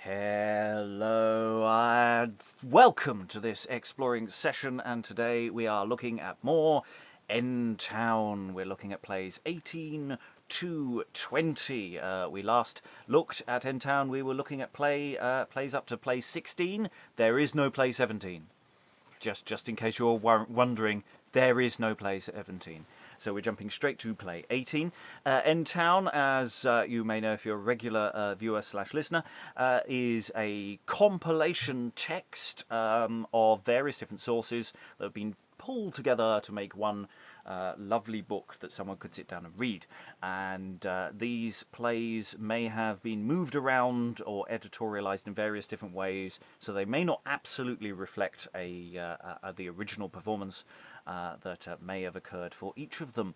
Hello and welcome to this exploring session, and today we are looking at more N Town. We're looking at plays 18 to 20. We last looked at N Town. We were looking at plays up to play 16. There is no play 17. Just in case you're wondering, there is no play 17. So we're jumping straight to play 18. N Town, as you may know if you're a regular viewer/listener, is a compilation text of various different sources that have been pulled together to make one lovely book that someone could sit down and read. And these plays may have been moved around or editorialized in various different ways, so they may not absolutely reflect the original performance that may have occurred for each of them,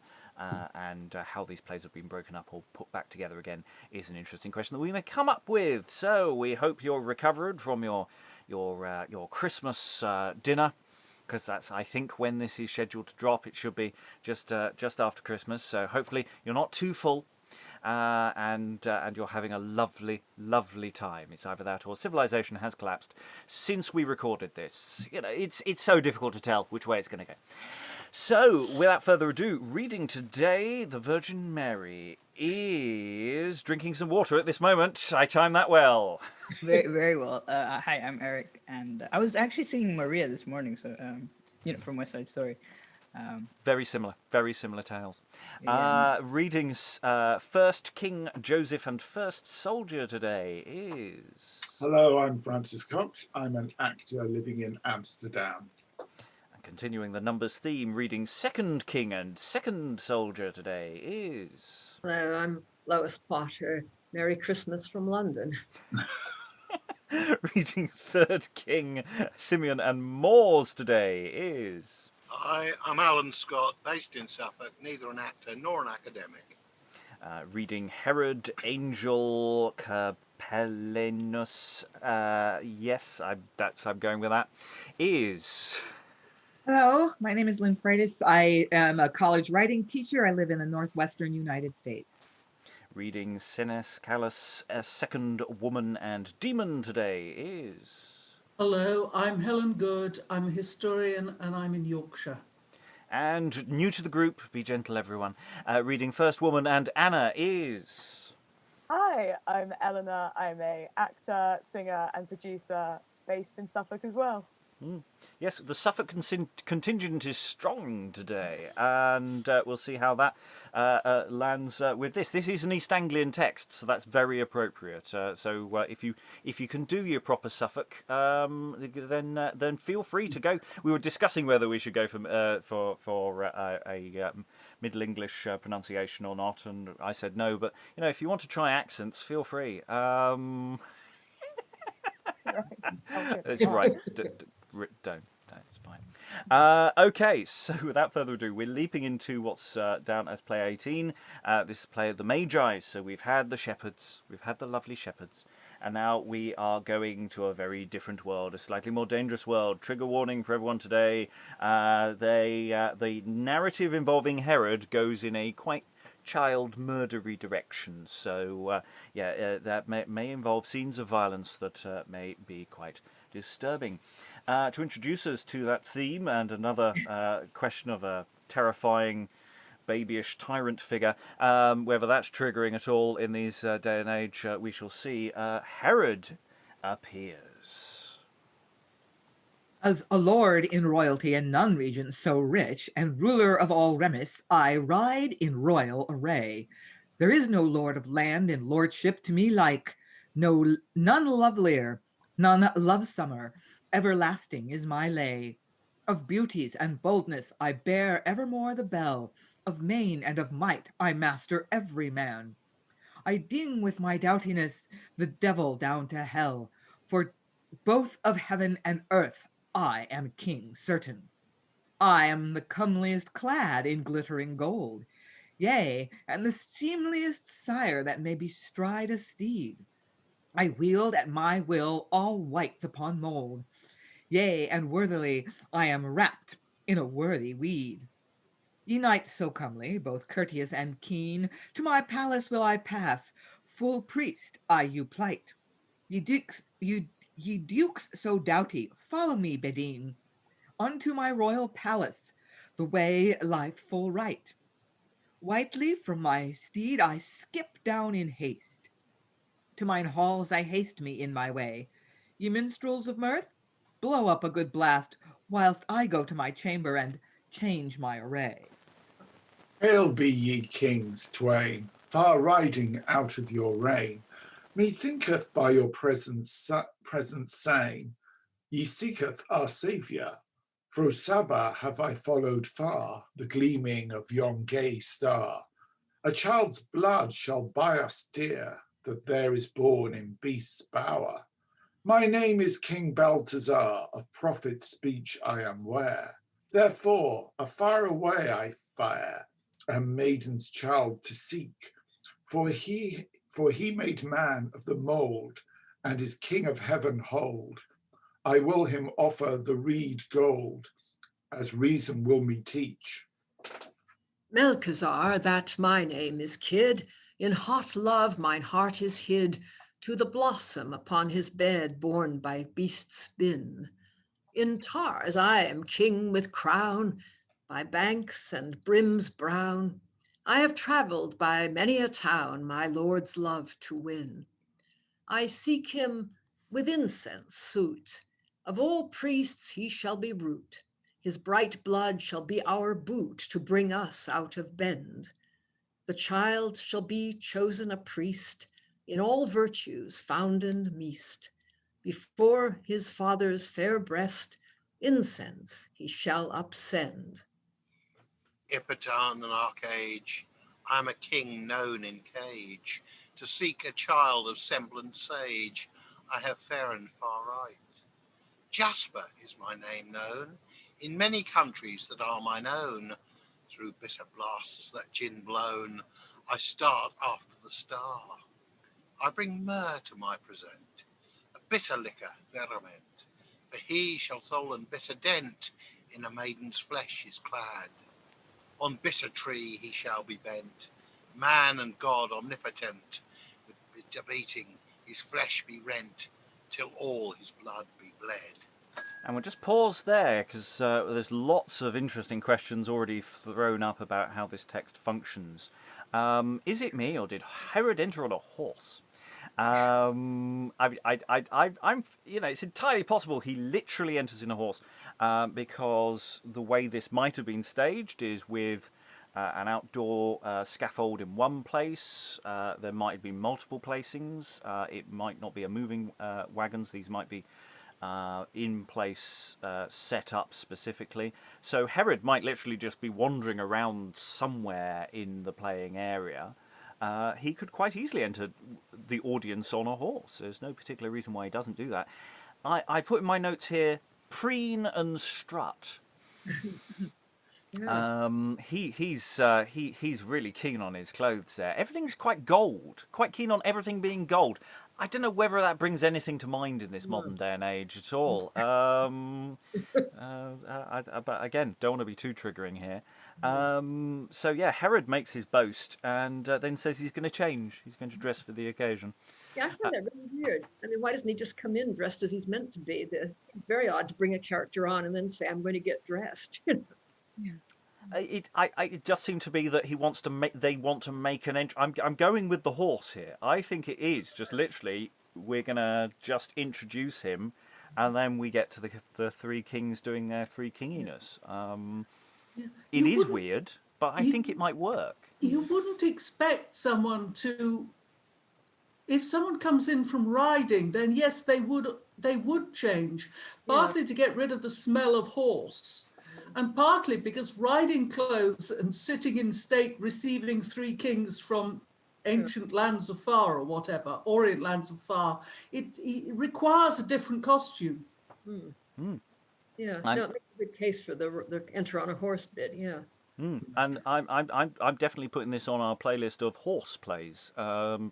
and how these plays have been broken up or put back together again is an interesting question that we may come up with. So we hope you're recovered from your Christmas dinner, because that's, I think, when this is scheduled to drop. It should be just after Christmas. So hopefully you're not too full, and you're having a lovely time. It's either that or civilization has collapsed since we recorded this. You know, it's so difficult to tell which way it's going to go. So, without further ado, reading today, the Virgin Mary is drinking some water at this moment. I timed that well. Very well. Hi, I'm Eric, and I was actually seeing Maria this morning, so from West Side Story. Very similar tales. Yeah. Readings, First King Joseph and First Soldier today is... Hello, I'm Francis Cox. I'm an actor living in Amsterdam. Continuing the numbers theme, reading Second King and Second Soldier today is... Hello, I'm Lois Potter. Merry Christmas from London. Reading Third King, Simeon and Moors today is... Hi, I'm Alan Scott, based in Suffolk, neither an actor nor an academic. Reading Herod, Angel, Capellinus, yes, I'm going with that, is... Hello, my name is Lynn Freitas. I am a college writing teacher. I live in the northwestern United States. Reading Senes Callus, a Second Woman and Demon today is... Hello, I'm Helen Good. I'm a historian and I'm in Yorkshire. And new to the group, be gentle everyone, reading First Woman and Anna is... Hi, I'm Eleanor. I'm a actor, singer and producer based in Suffolk as well. Yes, the Suffolk contingent is strong today, and we'll see how that lands with this. This is an East Anglian text, so that's very appropriate. So if you can do your proper Suffolk, then feel free to go. We were discussing whether we should go for a Middle English pronunciation or not, and I said no. But if you want to try accents, feel free. That's right. Don't. It's fine. Okay, so without further ado, we're leaping into what's down as play 18. This is play of the Magi. So we've had the shepherds, we've had the lovely shepherds, and now we are going to a very different world, a slightly more dangerous world. Trigger warning for everyone today. The narrative involving Herod goes in a quite child murdery direction. So that may involve scenes of violence that may be quite disturbing. To introduce us to that theme and another question of a terrifying babyish tyrant figure, whether that's triggering at all in these day and age, we shall see. Herod appears. As a lord in royalty and none regent so rich, and ruler of all Remus, I ride in royal array. There is no lord of land in lordship to me like, none lovelier, none lovesomer. Everlasting is my lay. Of beauties and boldness I bear evermore the bell. Of main and of might I master every man. I ding with my doughtiness the devil down to hell. For both of heaven and earth I am king certain. I am the comeliest clad in glittering gold. Yea, and the seemliest sire that may bestride a steed. I wield at my will all whites upon mould. Yea, and worthily I am wrapped in a worthy weed. Ye knights so comely, both courteous and keen, to my palace will I pass, full priest I you plight. Ye dukes so doughty, follow me, Bedine, unto my royal palace. The way lieth full right. Whitely from my steed I skip down in haste. To mine halls I haste me in my way. Ye minstrels of mirth, blow up a good blast, whilst I go to my chamber and change my array. Hail be ye kings twain, far riding out of your reign. Methinketh by your presence saying, ye seeketh our Saviour. Fro Saba have I followed far, the gleaming of yon gay star. A child's blood shall buy us dear, that there is born in beast's bower. My name is King Balthazar, of prophet's speech I am ware. Therefore, afar away I fare, a maiden's child to seek. For he made man of the mould, and is king of heaven hold. I will him offer the reed gold, as reason will me teach. Melchizar, that my name is Kid, in hot love mine heart is hid, to the blossom upon his bed borne by beasts been. In Tars I am king with crown, by banks and brims brown. I have travelled by many a town, my lord's love to win. I seek him with incense suit. Of all priests he shall be root. His bright blood shall be our boot to bring us out of bend. The child shall be chosen a priest, in all virtues founden meest. Before his father's fair breast, incense he shall upsend. Ippitan and Arcage, I'm a king known in cage. To seek a child of semblance sage, I have fair and far right. Jasper is my name known, in many countries that are mine own. Through bitter blasts that gin blown, I start after the star. I bring myrrh to my present, a bitter liquor verament. For he shall sullen bitter dent, in a maiden's flesh is clad. On bitter tree he shall be bent, man and God omnipotent. With bitter beating his flesh be rent, till all his blood be bled. And we'll just pause there because there's lots of interesting questions already thrown up about how this text functions. Is it me, or did Herod enter on a horse? I'm, it's entirely possible he literally enters in a horse, because the way this might have been staged is with an outdoor scaffold in one place. There might have been multiple placings. It might not be a moving wagons. These might be in place, set up specifically. So Herod might literally just be wandering around somewhere in the playing area. He could quite easily enter the audience on a horse. There's no particular reason why he doesn't do that. I put in my notes here, preen and strut. Yeah. He's really keen on his clothes there. Everything's quite gold, quite keen on everything being gold. I don't know whether that brings anything to mind in this modern day and age at all. But again, don't want to be too triggering here. So yeah, Herod makes his boast and then says he's going to change. He's going to dress for the occasion. Yeah, I find that really weird. I mean, why doesn't he just come in dressed as he's meant to be? It's very odd to bring a character on and then say, I'm going to get dressed. It just seemed to be that he wants to make. They want to make an entry. I'm going with the horse here. I think it is just literally we're gonna just introduce him, and then we get to the three kings doing their three kinginess. It is weird, but I think it might work. You wouldn't expect someone to. If someone comes in from riding, then yes, they would change, partly to get rid of the smell of horse. And partly because riding clothes and sitting in state receiving three kings from ancient lands afar or whatever, Orient lands afar, it requires a different costume. Yeah, no, it makes a good case for the enter on a horse bit, yeah. And I'm definitely putting this on our playlist of horse plays,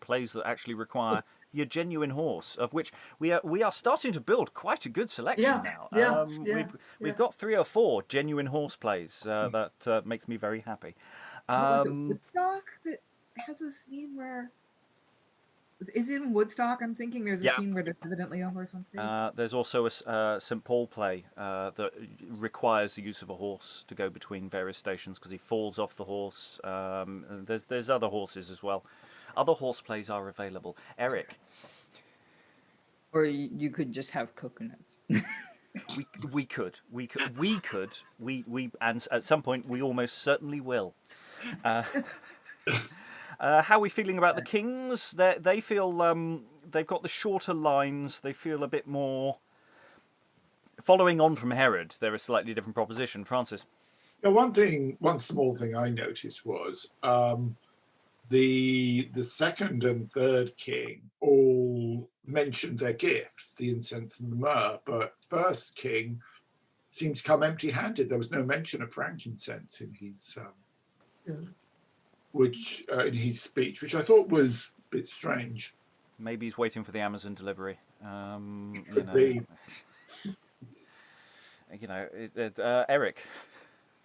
plays that actually require your genuine horse, of which we are starting to build quite a good selection now. We've got 3 or 4 genuine horse plays that makes me very happy. Was it Woodstock that has a scene where Is it in Woodstock? I'm thinking there's a Yeah. scene where there's evidently a horse on stage. There's also a St. Paul play that requires the use of a horse to go between various stations because he falls off the horse. And there's other horses as well. Other horse plays are available. Eric, Or you could just have coconuts. we could, and at some point we almost certainly will. How are we feeling about the Kings? They feel they've got the shorter lines. They feel a bit more following on from Herod. They're a slightly different proposition. Francis. Yeah, one small thing I noticed was the second and third king all mentioned their gifts, the incense and the myrrh, but first king seemed to come empty-handed. There was no mention of frankincense in his in his speech, which I thought was a bit strange. Maybe he's waiting for the Amazon delivery. Could be. Eric.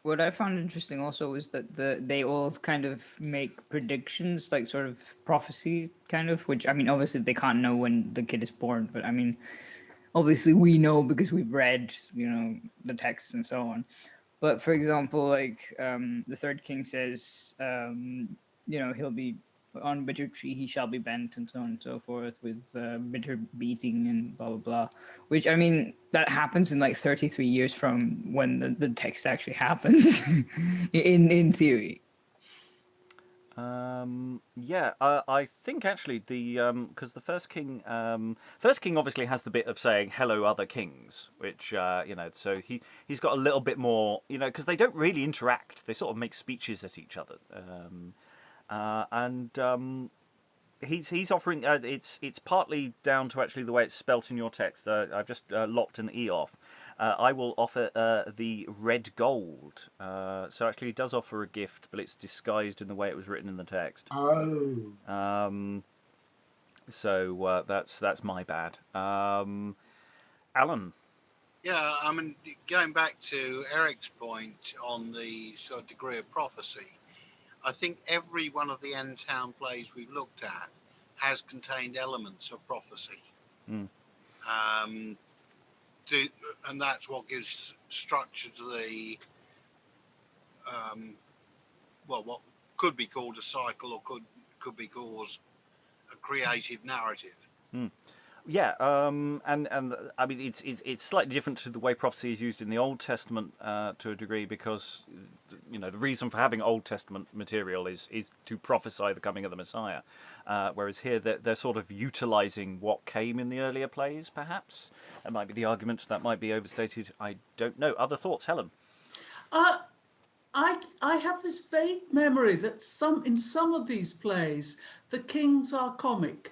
What I found interesting also was that they all kind of make predictions, like sort of prophecy, kind of. Which, I mean, obviously they can't know when the kid is born, but I mean, obviously we know because we've read, the texts and so on. But for example, like the third king says, he'll be on bitter tree, he shall be bent, and so on and so forth, with bitter beating and blah blah blah. Which, I mean, that happens in like 33 years from when the text actually happens, in theory. I think actually because the first king obviously has the bit of saying hello other kings, which so he's got a little bit more, because they don't really interact. They sort of make speeches at each other, he's offering. It's partly down to actually the way it's spelt in your text. I've just lopped an e off. I will offer the red gold. So actually, he does offer a gift, but it's disguised in the way it was written in the text. Oh. So that's my bad. Alan. Yeah, I mean, going back to Eric's point on the sort of degree of prophecy, I think every one of the end town plays we've looked at has contained elements of prophecy. Mm. And that's what gives structure to the what could be called a cycle, or could be called a creative narrative. Mm. Yeah, and I mean it's slightly different to the way prophecy is used in the Old Testament to a degree, because the reason for having Old Testament material is to prophesy the coming of the Messiah, whereas here they're sort of utilizing what came in the earlier plays. Perhaps that might be the argument. That might be overstated. I don't know. Other thoughts, Helen? I have this vague memory that in some of these plays the kings are comic.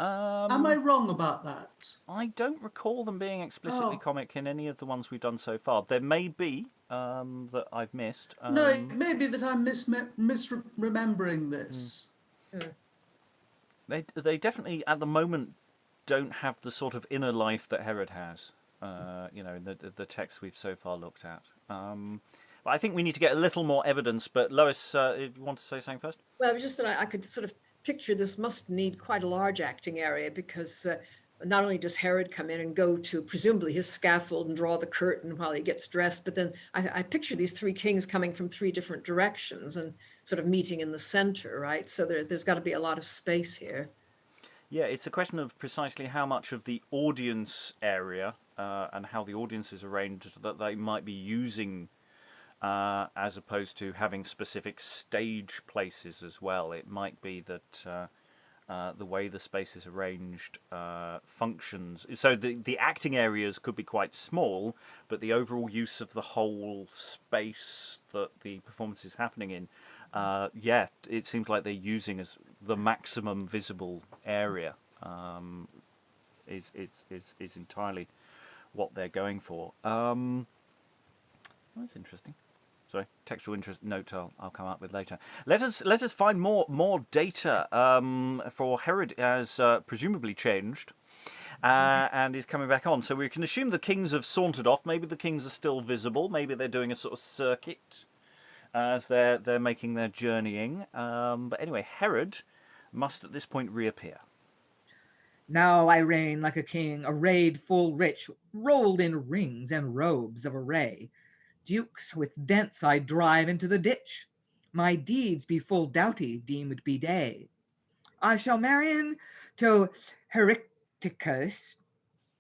Am I wrong about that? I don't recall them being explicitly comic in any of the ones we've done so far. There may be that I've missed. No, it may be that I'm misremembering this. They definitely, at the moment, don't have the sort of inner life that Herod has, in the texts we've so far looked at. But I think we need to get a little more evidence. But Lois, you want to say something first? Well, it was just that I could sort of picture this must need quite a large acting area, because not only does Herod come in and go to presumably his scaffold and draw the curtain while he gets dressed, but then I picture these three kings coming from three different directions and sort of meeting in the center, right? So there's got to be a lot of space here. Yeah, it's a question of precisely how much of the audience area and how the audience is arranged that they might be using, as opposed to having specific stage places as well. It might be that the way the space is arranged functions. So the acting areas could be quite small, but the overall use of the whole space that the performance is happening in, it seems like they're using as the maximum visible area. Is entirely what they're going for. That's interesting. Sorry, textual interest note I'll come up with later. Let us find more data for Herod as presumably changed and is coming back on. So we can assume the kings have sauntered off. Maybe the kings are still visible. Maybe they're doing a sort of circuit as they're making their journeying. But anyway, Herod must at this point reappear. Now I reign like a king, arrayed full rich, rolled in rings and robes of array. Dukes with dents I drive into the ditch. My deeds be full doughty deemed be day. I shall marry in to Hericticus,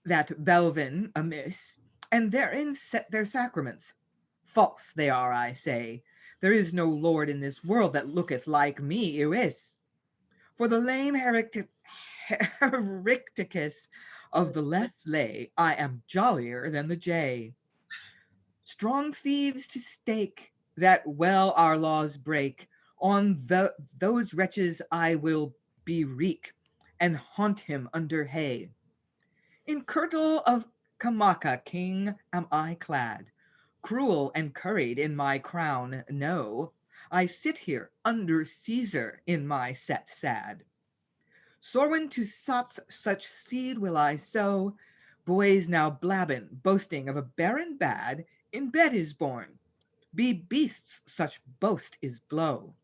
that Belvin amiss, and therein set their sacraments. False they are, I say. There is no lord in this world that looketh like me, Iris. For the lame Hericticus of the less lay, I am jollier than the jay. Strong thieves to stake, that well our laws break, on those wretches I will be wreak, and haunt him under hay. In kirtle of Kamaka king am I clad, cruel and curried in my crown, no, I sit here under Caesar in my set sad. Sorwin to sots such seed will I sow, boys now blabbin, boasting of a baron bad, in bed is born, be beasts such boast is blow.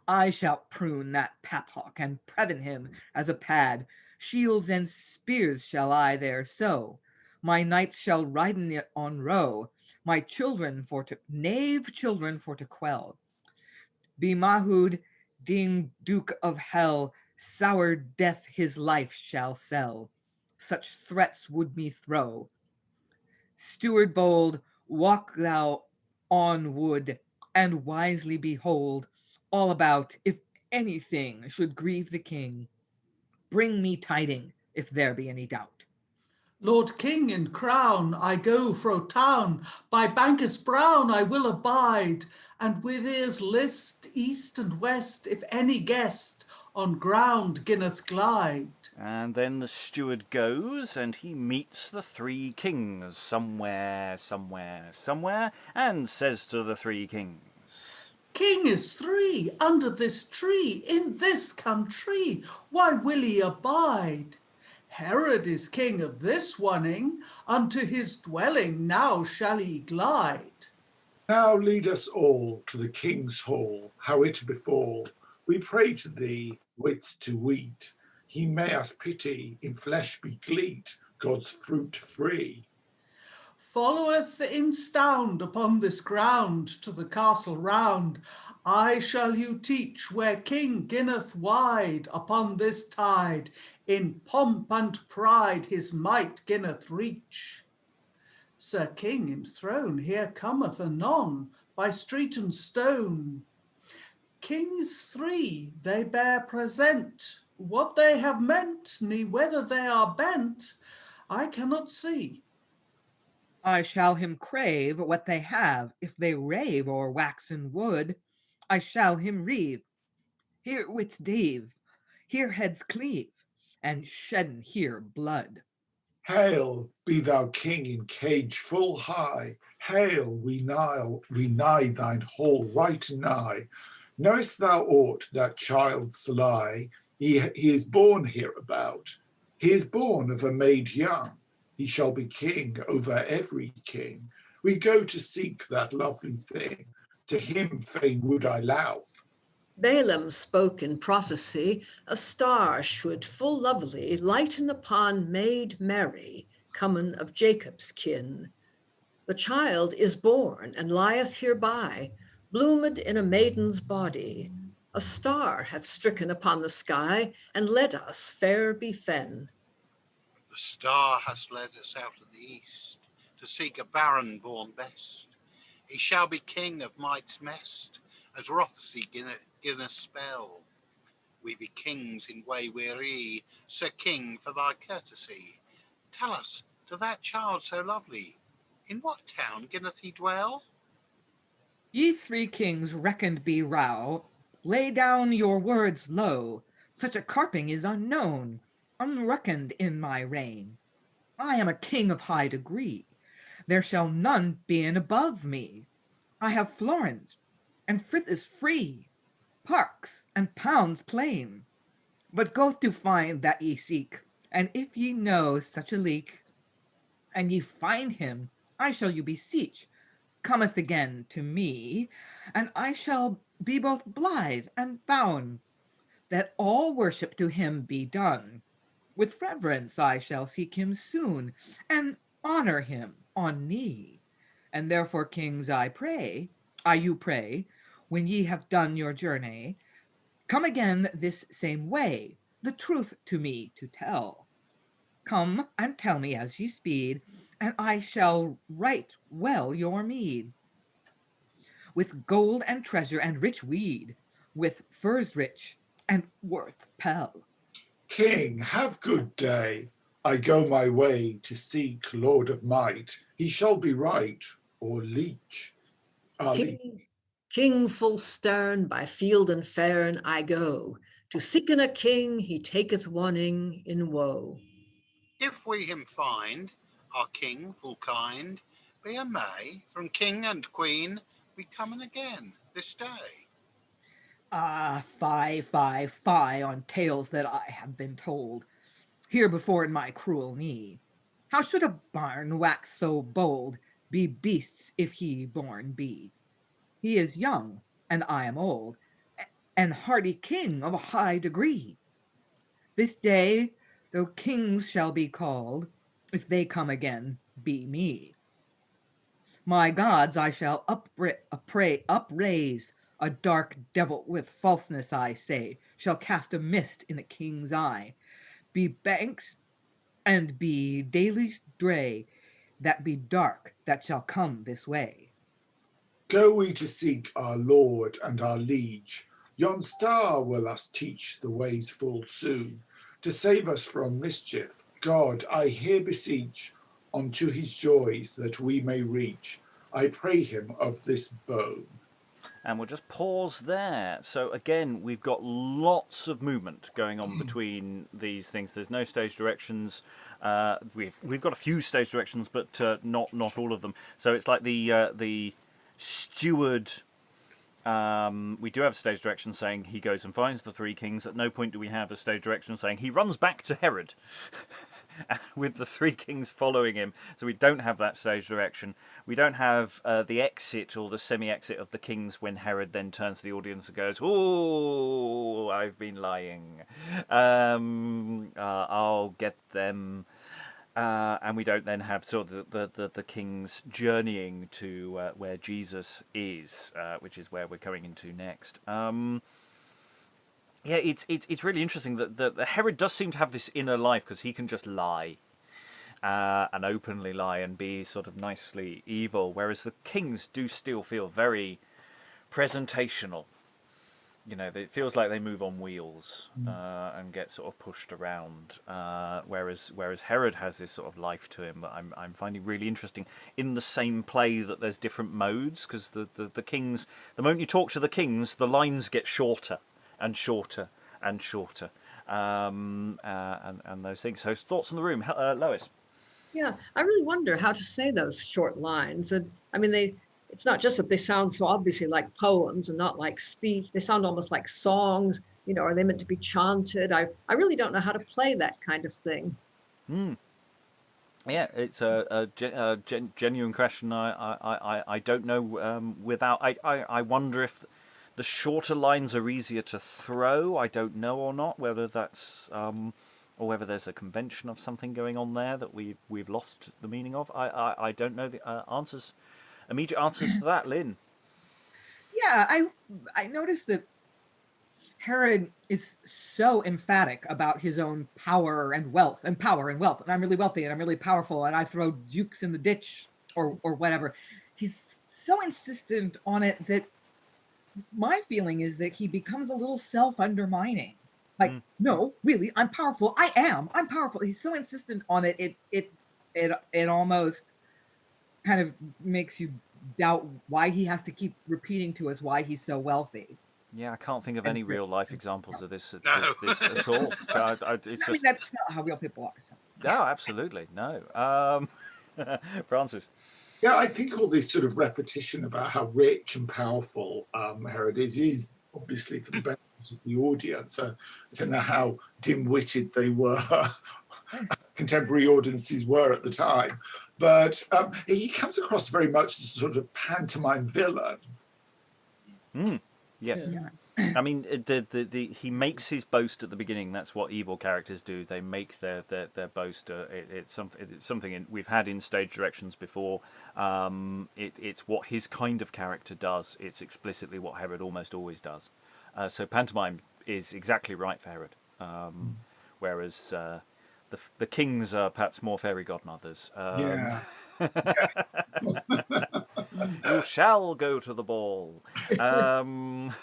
I shall prune that paphawk and prevent him as a pad, shields and spears shall I there sow, my knights shall riden it on row, my children for to knave children for to quell. Be Mahud, ding duke of hell, sour death his life shall sell. Such threats would me throw. Steward bold, walk thou onward, and wisely behold all about, if anything should grieve the king. Bring me tiding, if there be any doubt. Lord King in crown, I go fro town, by Bankus Brown I will abide, and with ears list east and west, if any guest on ground ginneth glide. And then the steward goes, and he meets the three kings somewhere, and says to the three kings, King is three, under this tree, in this country, why will ye abide? Herod is king of this oneing, unto his dwelling now shall he glide. Now lead us all to the king's hall, how it befall. We pray to thee, wits to weet. He may us pity, in flesh be gleet, God's fruit free. Followeth instound upon this ground to the castle round. I shall you teach where King ginneth wide upon this tide, in pomp and pride his might ginneth reach. Sir King in throne here cometh anon by street and stone. Kings three they bear present, what they have meant, ne whether they are bent, I cannot see. I shall him crave what they have, if they rave or waxen wood, I shall him reave. Here wits deave, here heads cleave, and sheden here blood. Hail, be thou king in cage full high. Hail, we nigh thine hall right nigh. Knowest thou aught that child's lie? He is born hereabout. He is born of a maid young. He shall be king over every king. We go to seek that lovely thing. To him fain would I louth. Balaam spoke in prophecy, a star should full lovely lighten upon maid Mary, comen of Jacob's kin. The child is born and lieth hereby, bloomed in a maiden's body. A star hath stricken upon the sky, and led us fair befen. The star has led us out of the east, to seek a baron born best. He shall be king of might's mest, as Rothsey gin a spell. We be kings in way weary, Sir King, for thy courtesy. Tell us, to that child so lovely, in what town ginneth he dwell? Ye three kings reckoned be row, lay down your words low. Such a carping is unknown, unreckoned in my reign. I am a king of high degree. There shall none be in above me. I have florins, and frith is free, parks and pounds plain. But go to find that ye seek, and if ye know such a leak, and ye find him, I shall you beseech, cometh again to me, and I shall be both blithe and bound, that all worship to him be done. With reverence I shall seek him soon, and honor him on knee. And therefore, kings, I you pray, when ye have done your journey, come again this same way, the truth to me to tell. Come and tell me as ye speed, and I shall right well your meed. With gold and treasure and rich weed, with furs rich and worth pell. King, have good day. I go my way to seek Lord of Might. He shall be right, or leech. King full stern, by field and fern I go. To seeken a king, he taketh warning in woe. If we him find, our king full kind, be a May, from king and queen, we coming again this day. Ah, fie on tales that I have been told, here before in my cruel knee. How should a barn wax so bold, be beasts if he born be? He is young, and I am old, and hardy king of a high degree. This day, though kings shall be called, if they come again, be me. My gods I shall upraise, a dark devil with falseness I say, shall cast a mist in the king's eye, be banks and be daily dray, that be dark that shall come this way. Go we to seek our lord and our liege. Yon star will us teach the ways full soon. To save us from mischief, God, I here beseech, unto his joys that we may reach. I pray him of this bone. And we'll just pause there. So again, we've got lots of movement going on between these things. There's no stage directions. We've got a few stage directions, but not all of them. So it's like the steward. We do have a stage direction saying he goes and finds the three kings. At no point do we have a stage direction saying he runs back to Herod, with the three kings following him. So we don't have that stage direction. We don't have the exit or the semi-exit of the kings when Herod then turns to the audience and goes, "Oh, I've been lying. I'll get them." And we don't then have sort of the kings journeying to where Jesus is, which is where we're coming into next. Yeah, it's really interesting that Herod does seem to have this inner life, because he can just lie and openly lie and be sort of nicely evil, whereas the kings do still feel very presentational. You know, it feels like they move on wheels and get sort of pushed around, whereas Herod has this sort of life to him that I'm finding really interesting. In the same play, that there's different modes, because the kings, the moment you talk to the kings, the lines get shorter and shorter and shorter, and those things. So thoughts in the room, Lois? Yeah, I really wonder how to say those short lines. And I mean, it's not just that they sound so obviously like poems and not like speech. They sound almost like songs. You know, are they meant to be chanted? I really don't know how to play that kind of thing. Yeah, it's a genuine question. I don't know. I wonder if the shorter lines are easier to throw. I don't know or not, whether that's or whether there's a convention of something going on there that we've lost the meaning of. I don't know the immediate answers to that, Lynn. Yeah, I noticed that Herod is so emphatic about his own power and wealth, and I'm really wealthy and I'm really powerful and I throw dukes in the ditch or whatever. He's so insistent on it that my feeling is that he becomes a little self-undermining. Like, no, really, I'm powerful. I'm powerful. He's so insistent on it. It almost kind of makes you doubt why he has to keep repeating to us why he's so wealthy. Yeah, I can't think of any real life examples of this at all. It's mean, that's not how real people are. So. No, absolutely, no. Francis? Yeah, I think all this sort of repetition about how rich and powerful Herod is obviously for the benefit of the audience. I don't know how dim-witted they were, contemporary audiences were at the time, but he comes across very much as a sort of pantomime villain. Yes. I mean, he makes his boast at the beginning. That's what evil characters do. They make their boast. It's something we've had in stage directions before. It's what his kind of character does. It's explicitly what Herod almost always does. So pantomime is exactly right for Herod. Whereas the kings are perhaps more fairy godmothers. Yeah. You shall go to the ball.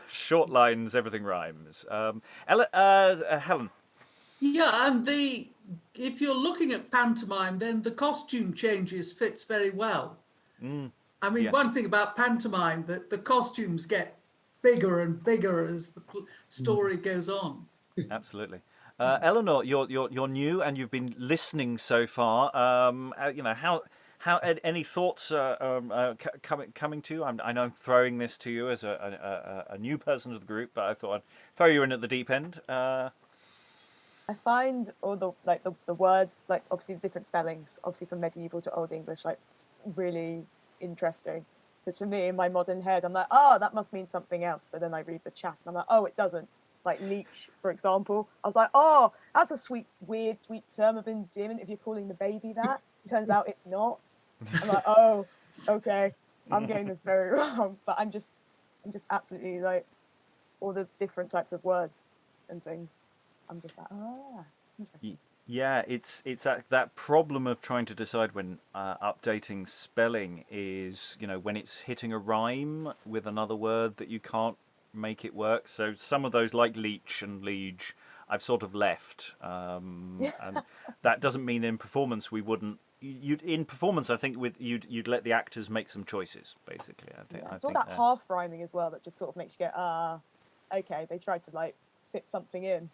Short lines, everything rhymes. Helen. Yeah, and if you're looking at pantomime, then the costume changes fits very well. I mean, Yeah. one thing about pantomime, that the costumes get bigger and bigger as the story goes on. Absolutely. Eleanor, you're new and you've been listening so far. How any thoughts coming to you? I know I'm throwing this to you as a new person to the group, but I thought I'd throw you in at the deep end. I find all the words, like obviously the different spellings, obviously from medieval to Old English, like really interesting. Because for me, in my modern head, I'm like, oh, that must mean something else. But then I read the chat and I'm like, oh, it doesn't. Like leech, for example. I was like, oh, that's a weird, sweet term of endearment if you're calling the baby that. Turns out it's not. I'm like, oh, okay. I'm getting this very wrong. But I'm just absolutely like all the different types of words and things. I'm just like, oh, interesting. Yeah, it's that problem of trying to decide when updating spelling is, when it's hitting a rhyme with another word that you can't make it work. So some of those, like leech and liege, I've sort of left. And that doesn't mean in performance we wouldn't. In performance, I think you'd let the actors make some choices. Basically, I think. It's all that half rhyming as well that just sort of makes you go, okay, they tried to like fit something in.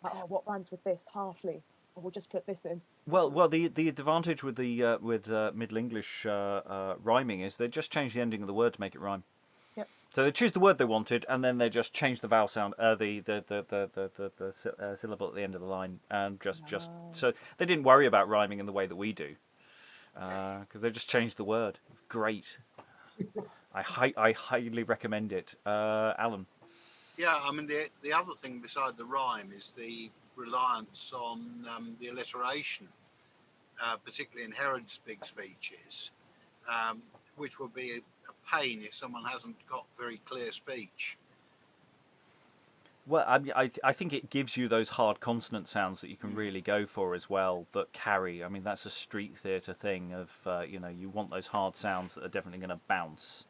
Like, oh, what rhymes with this? Halfly. Oh, we'll just put this in. Well, the advantage with Middle English rhyming is they just change the ending of the word to make it rhyme. Yep. So they choose the word they wanted, and then they just change the vowel sound, the syllable at the end of the line, and just so they didn't worry about rhyming in the way that we do, because they just changed the word. Great. I highly recommend it, Alan. Yeah, I mean, the other thing beside the rhyme is the reliance on the alliteration, particularly in Herod's big speeches, which will be a pain if someone hasn't got very clear speech. Well, I think it gives you those hard consonant sounds that you can really go for as well, that carry. I mean, that's a street theatre thing of, you want those hard sounds that are definitely going to bounce.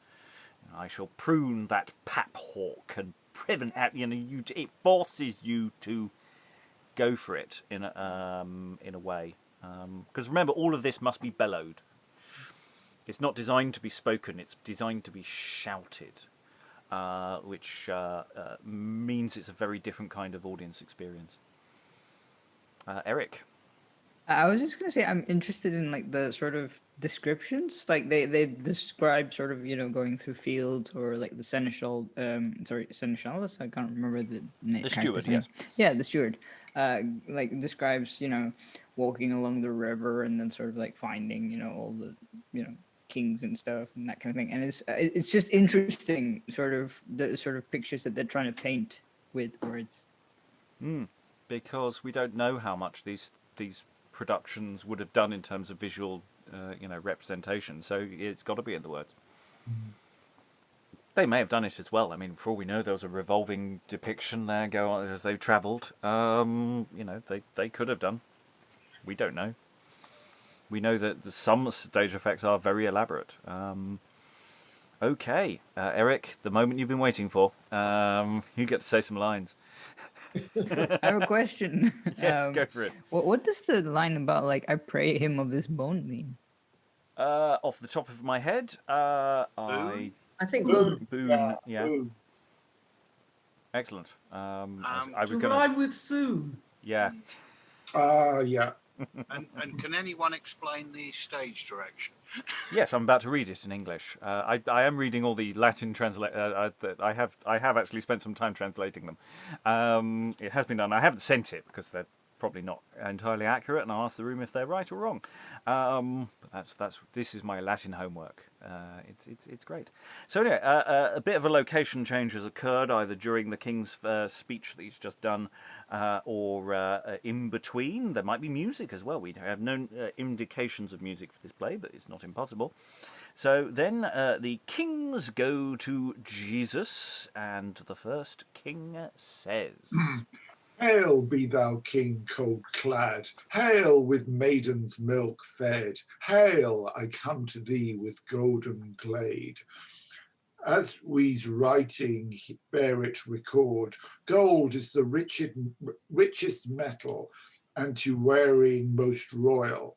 I shall prune that pap hawk and prevent, it forces you to go for it in a way. Because remember, all of this must be bellowed. It's not designed to be spoken, it's designed to be shouted, which means it's a very different kind of audience experience. Eric? I was just going to say, I'm interested in like the sort of descriptions. Like they describe sort of, going through fields, or like the seneschal, seneschalist, I can't remember the name. The steward, yes. Yeah, the steward. Like describes, walking along the river and then sort of like finding, all the, kings and stuff and that kind of thing. And it's just interesting, sort of the sort of pictures that they're trying to paint with words. Because we don't know how much these productions would have done in terms of visual, representation. So it's got to be in the words. They may have done it as well. I mean, for all we know, there was a revolving depiction there go on as they travelled. They could have done. We don't know. We know that some stage effects are very elaborate. Okay, Eric, the moment you've been waiting for. You get to say some lines. I have a question. Yes, go for it. What does the line about, like, I pray him of this bone mean? Off the top of my head, I think Boone, yeah. Boone. Excellent. I was To going rhyme with soon. Yeah. Yeah. And can anyone explain the stage direction? Yes, I'm about to read it in English. I am reading all the Latin translate. I have actually spent some time translating them. It has been done. I haven't sent it because they're probably not entirely accurate, and I'll ask the room if they're right or wrong. But this is my Latin homework. It's great. So anyway, a bit of a location change has occurred either during the king's speech that he's just done, or in between. There might be music as well. We have no indications of music for this play, but it's not impossible. So then the kings go to Jesus, and the first king says, Hail be thou, King cold-clad, hail with maiden's milk fed, hail, I come to thee with golden glade. As we's writing bear it record, gold is the richest metal, and to wearing most royal.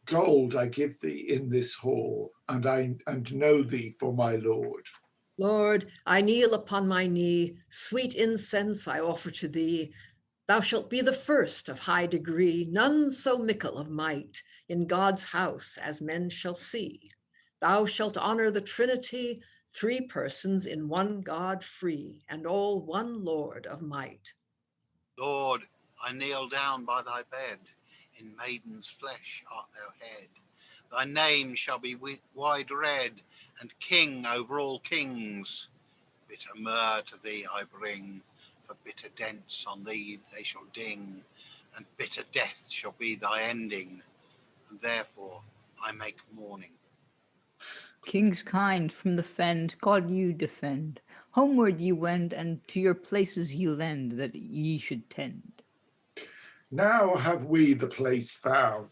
Gold I give thee in this hall, and know thee for my lord. Lord, I kneel upon my knee, sweet incense I offer to thee. Thou shalt be the first of high degree, none so mickle of might in God's house as men shall see. Thou shalt honor the Trinity, three persons in one God free, and all one Lord of might. Lord, I kneel down by thy bed, in maiden's flesh art thou hid. Thy name shall be wide read, and king over all kings. Bitter myrrh to thee I bring, for bitter dents on thee they shall ding, and bitter death shall be thy ending, and therefore I make mourning. Kings kind from the fend, God you defend. Homeward ye wend, and to your places ye lend, that ye should tend. Now have we the place found.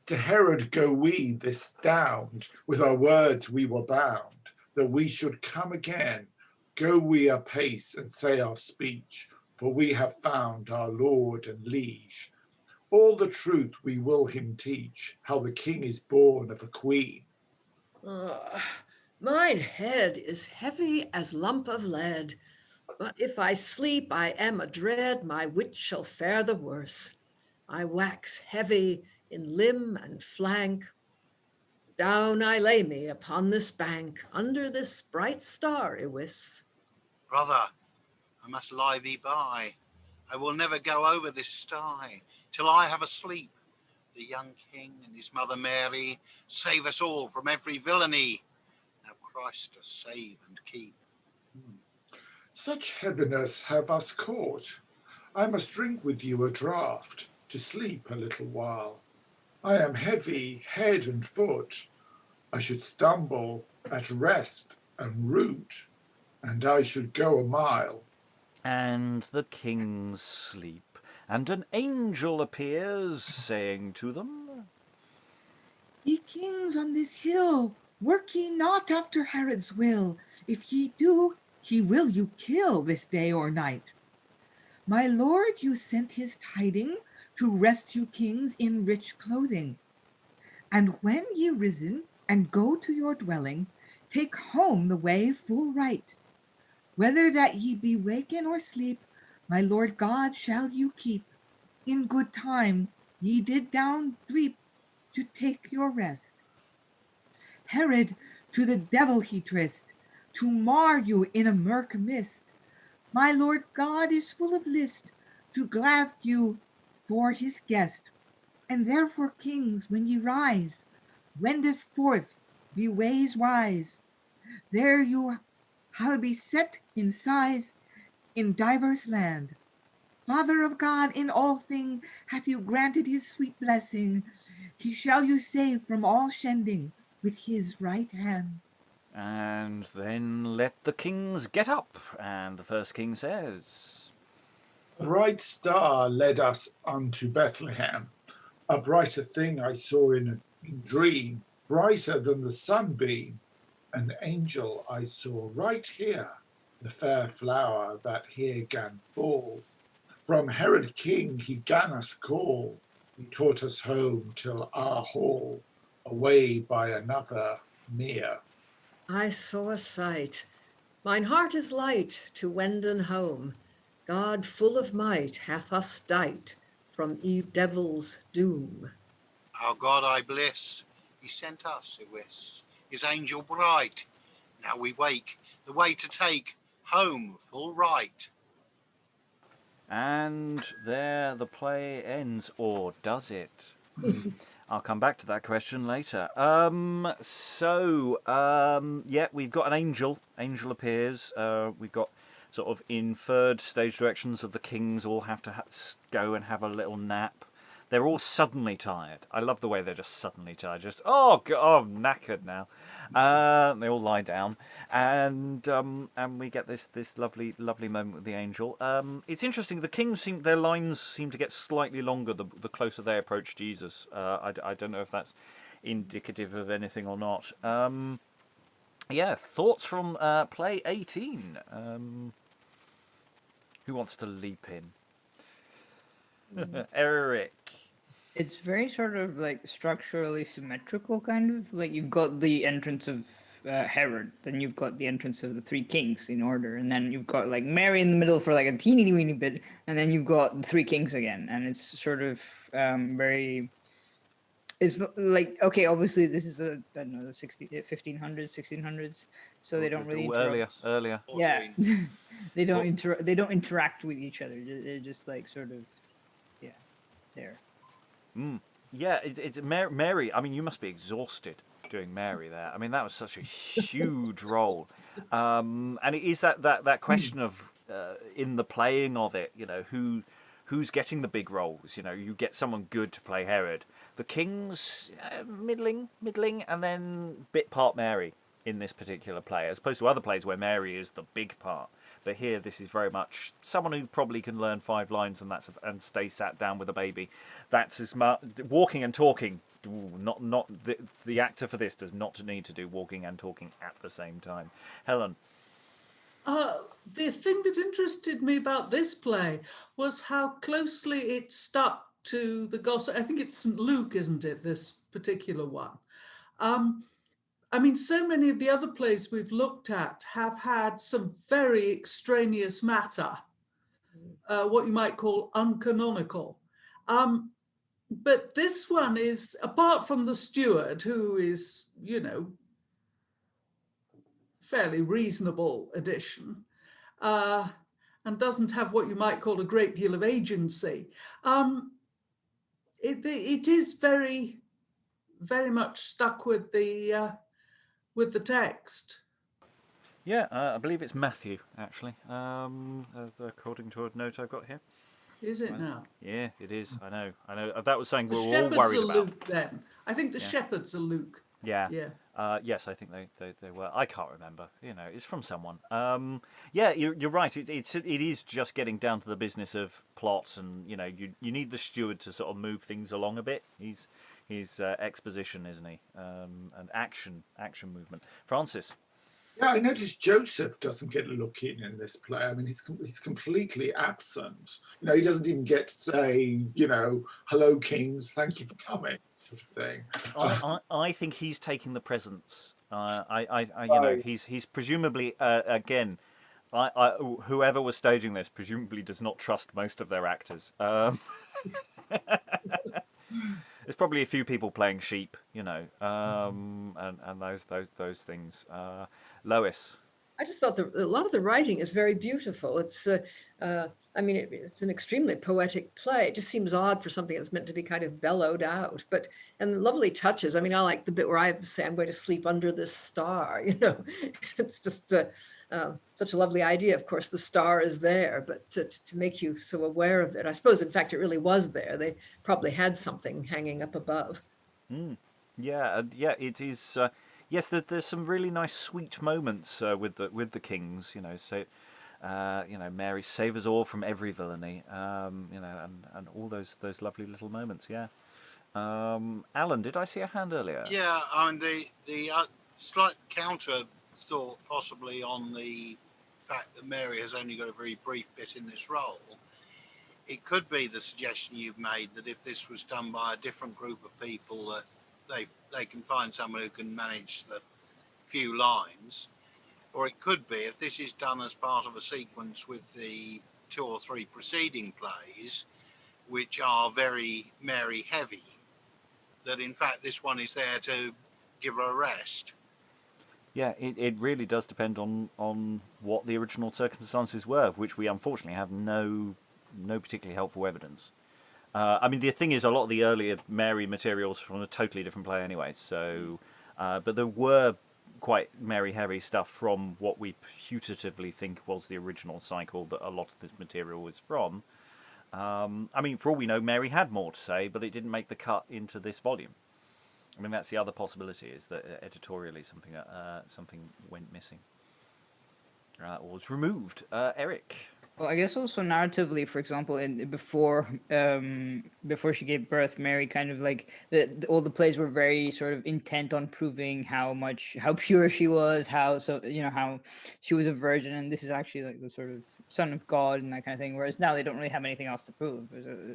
To Herod go we this dound. With our words we were bound, that we should come again. Go we apace and say our speech, for we have found our Lord and Liege. All the truth we will him teach, how the king is born of a queen. Mine head is heavy as lump of lead, but if I sleep, I am adread my wit shall fare the worse. I wax heavy in limb and flank. Down I lay me upon this bank, under this bright star iwis. Brother, I must lie thee by. I will never go over this sty, till I have a sleep. The young king and his mother Mary save us all from every villainy. Now Christ us save and keep. Such heaviness have us caught. I must drink with you a draught, to sleep a little while. I am heavy, head and foot. I should stumble at rest and root, and I should go a mile. and the kings sleep, and an angel appears, saying to them, Ye kings on this hill, work ye not after Herod's will. If ye do, he will you kill this day or night. My lord you sent his tiding to rest you kings in rich clothing. And when ye risen and go to your dwelling, take home the way full right. Whether that ye be waken or sleep, my Lord God shall you keep. In good time ye did down dreep to take your rest. Herod to the devil he tryst, to mar you in a murk mist. My Lord God is full of list, to glad you for his guest. And therefore, kings, when ye rise, wendeth forth, be ways wise. There you shall be set in size in diverse land. Father of God, in all thing hath you granted his sweet blessing. He shall you save from all shending with his right hand. and then let the kings get up. And the first king says, A bright star led us unto Bethlehem. A brighter thing I saw in a dream, brighter than the sunbeam. An angel I saw right here, the fair flower that here gan fall. From Herod king he gan us call. He taught us home till our hall, away by another near. I saw a sight. Mine heart is light to wenden home. God full of might hath us dight from devil's doom. Our God I bless, he sent us iwis, his angel bright. Now we wake, the way to take, home full right. And there the play ends, or does it? I'll come back to that question later. Yeah, we've got an angel. Angel appears. We've got sort of inferred stage directions of the kings all have to go and have a little nap. They're all suddenly tired. I love the way they're just suddenly tired. Just, oh, I'm knackered now. They all lie down, and we get this lovely moment with the angel. It's interesting. The kings their lines seem to get slightly longer the closer they approach Jesus. I don't know if that's indicative of anything or not. Yeah, thoughts from play 18. Who wants to leap in? Eric. It's very sort of like structurally symmetrical, kind of like you've got the entrance of Herod, then you've got the entrance of the three kings in order, and then you've got like Mary in the middle for like a teeny weeny bit, and then you've got the three kings again, and it's sort of very. It's like, okay, obviously this is I don't know, the 1500s, 1600s, so they don't really interrupt. Earlier. Yeah, they don't interact with each other. They're just like sort of, yeah, there. Yeah, it's Mary. I mean, you must be exhausted doing Mary there. I mean, that was such a huge role, and it is that question of in the playing of it, you know, who's getting the big roles. You know, you get someone good to play Herod. The kings, middling, and then bit part Mary in this particular play, as opposed to other plays where Mary is the big part. But here, this is very much someone who probably can learn 5 lines and stay sat down with a baby. That's as much walking and talking. Not the actor for this does not need to do walking and talking at the same time. Helen. The thing that interested me about this play was how closely it stuck to the gospel. I think it's St. Luke, isn't it, this particular one? I mean, so many of the other plays we've looked at have had some very extraneous matter, what you might call uncanonical. But this one is, apart from the steward, who is, you know, fairly reasonable addition, and doesn't have what you might call a great deal of agency. It is very, very much stuck with the text. Yeah, I believe it's Matthew, actually, according to a note I've got here. Is it now? Yeah, it is. I know. That was something The we were all shepherds worried are about. Luke then. I think the shepherds are Luke. Yeah. Yeah. Yes, I think they were. I can't remember. You know, it's from someone. Yeah, you're right. It is just getting down to the business of plots, and you know, you need the steward to sort of move things along a bit. He's exposition, isn't he? And action movement. Francis. Yeah, I noticed Joseph doesn't get a look in this play. I mean, he's completely absent. You know, he doesn't even get to say, you know, hello, kings, thank you for coming, sort of thing. I think he's taking the presents. You know, he's presumably again. Whoever was staging this presumably does not trust most of their actors. There's probably a few people playing sheep, you know, and those things. Lois. I just thought a lot of the writing is very beautiful. It's, I mean, it's an extremely poetic play. It just seems odd for something that's meant to be kind of bellowed out, and lovely touches. I mean, I like the bit where I say, I'm going to sleep under this star, you know, it's just such a lovely idea. Of course, the star is there, but to make you so aware of it, I suppose, in fact, it really was there. They probably had something hanging up above. Yeah, it is. Yes, there's some really nice, sweet moments with the kings. You know, so you know, Mary save us all from every villainy. You know, and all those lovely little moments. Yeah. Alan, did I see a hand earlier? Yeah, I mean the slight counter thought possibly on the fact that Mary has only got a very brief bit in this role. It could be the suggestion you've made that if this was done by a different group of people, that they can find someone who can manage the few lines. Or it could be if this is done as part of a sequence with the 2 or 3 preceding plays, which are very Mary heavy, that in fact this one is there to give her a rest. Yeah, it really does depend on what the original circumstances were, of which we unfortunately have no no particularly helpful evidence. I mean, the thing is, a lot of the earlier Mary materials from a totally different play anyway. So, but there were quite Mary-heavy stuff from what we putatively think was the original cycle that a lot of this material was from. I mean, for all we know, Mary had more to say, but it didn't make the cut into this volume. I mean, that's the other possibility, is that editorially something went missing or was removed. Eric. Well, I guess also narratively, for example, before she gave birth, Mary kind of like all the plays were very sort of intent on proving how pure she was, how she was a virgin, and this is actually like the sort of son of God and that kind of thing. Whereas now they don't really have anything else to prove.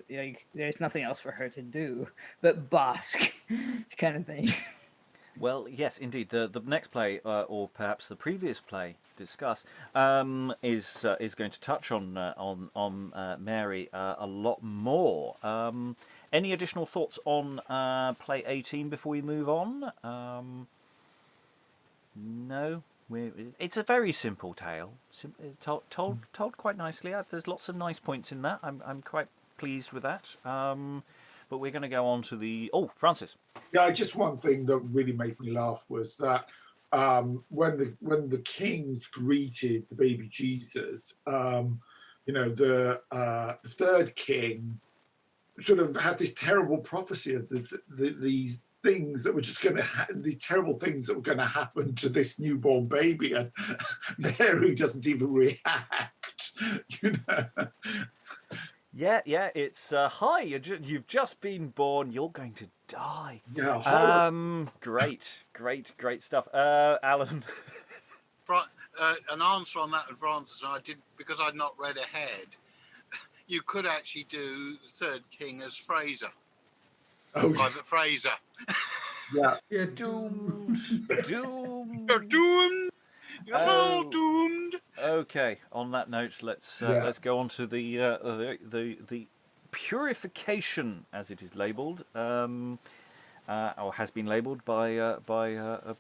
There's nothing else for her to do but bask, kind of thing. Well, yes, indeed. The next play, or perhaps the previous play discussed, is going to touch on Mary a lot more. Any additional thoughts on play 18 before we move on? No, it's a very simple tale, told quite nicely. There's lots of nice points in that. I'm quite pleased with that. But we're going to go on to Francis. Yeah, just one thing that really made me laugh was that when the kings greeted the baby Jesus, the third king sort of had this terrible prophecy of these things that were just going to these terrible things that were going to happen to this newborn baby, and Mary doesn't even react. Yeah, it's hi. You've just been born. You're going to die. Yeah. Great stuff. Alan. An answer on that, Francis, I did because I'd not read ahead. You could actually do third king as Fraser. Private Fraser. Yeah. Yeah, Doomed. You're doomed. You're all doomed. Okay. On that note, let's go on to the purification, as it is labelled, or has been labelled by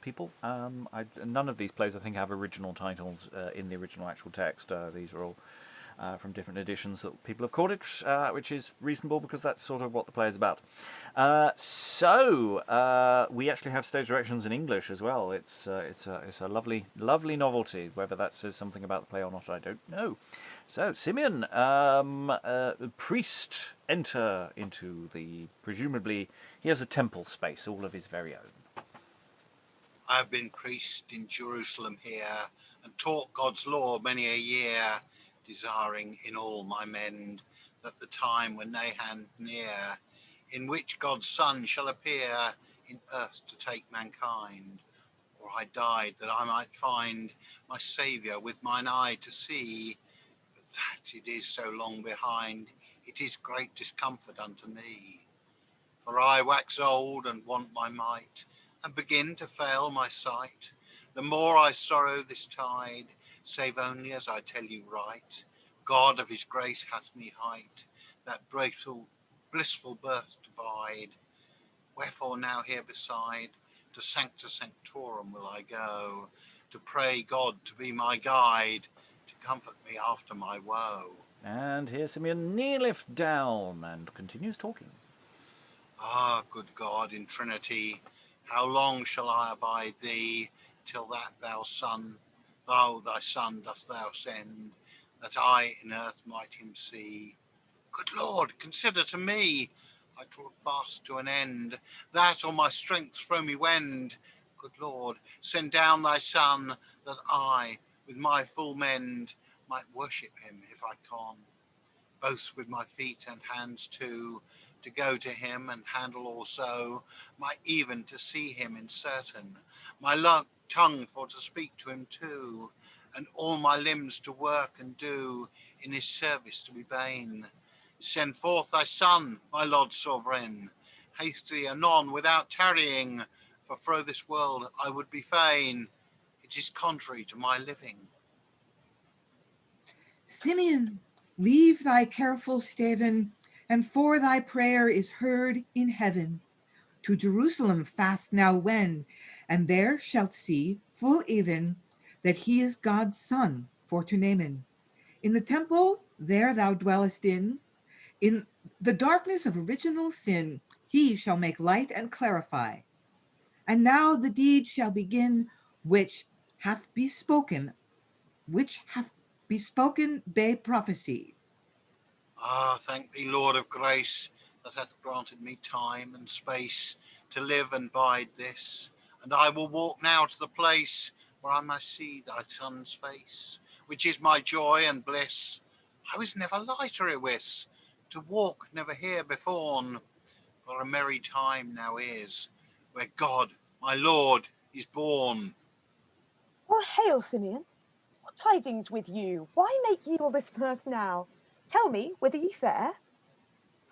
people. None of these plays, I think, have original titles in the original actual text. These are all from different editions that people have called it, which is reasonable because that's sort of what the play is about. So we actually have stage directions in English as well. It's a lovely novelty. Whether that says something about the play or not, I don't know. So Simeon, priest, enter into the, presumably he has a temple space all of his very own. I have been priest in Jerusalem here and taught God's law many a year, desiring in all my mend that the time when they hand near, in which God's Son shall appear in earth to take mankind. Or I died that I might find my Saviour with mine eye to see, but that it is so long behind, it is great discomfort unto me. For I wax old and want my might, and begin to fail my sight. The more I sorrow this tide, save only as I tell you right, God of his grace hath me hight, that blissful birth to bide. Wherefore now here beside, to Sancta Sanctorum will I go, to pray God to be my guide, to comfort me after my woe. And here Simeon kneeleth down and continues talking. Ah, good God in Trinity, how long shall I abide thee, till that thy son dost thou send, that I in earth might him see? Good Lord, consider to me, I draw fast to an end, that on my strength throw me wend. Good Lord, send down thy Son, that I, with my full mend, might worship him if I can, both with my feet and hands too, to go to him and handle also, might even to see him in certain, my tongue for to speak to him too, and all my limbs to work and do, in his service to be bane. Send forth thy Son, my Lord sovereign, hastily anon without tarrying, for through this world I would be fain, it is contrary to my living. Simeon, leave thy careful staven, and for thy prayer is heard in heaven. To Jerusalem fast now wend, and there shalt see full even that he is God's son for to namen. In the temple there thou dwellest in the darkness of original sin, he shall make light and clarify. And now the deed shall begin which hath bespoken by prophecy. Ah, thank thee, Lord of grace, that hath granted me time and space to live and bide this. And I will walk now to the place where I may see thy son's face, which is my joy and bliss. I was never lighter a wis, to walk never here before, for a merry time now is, where God, my Lord, is born. Well, hail, Simeon. What tidings with you? Why make ye all this mirth now? Tell me, whither ye fare?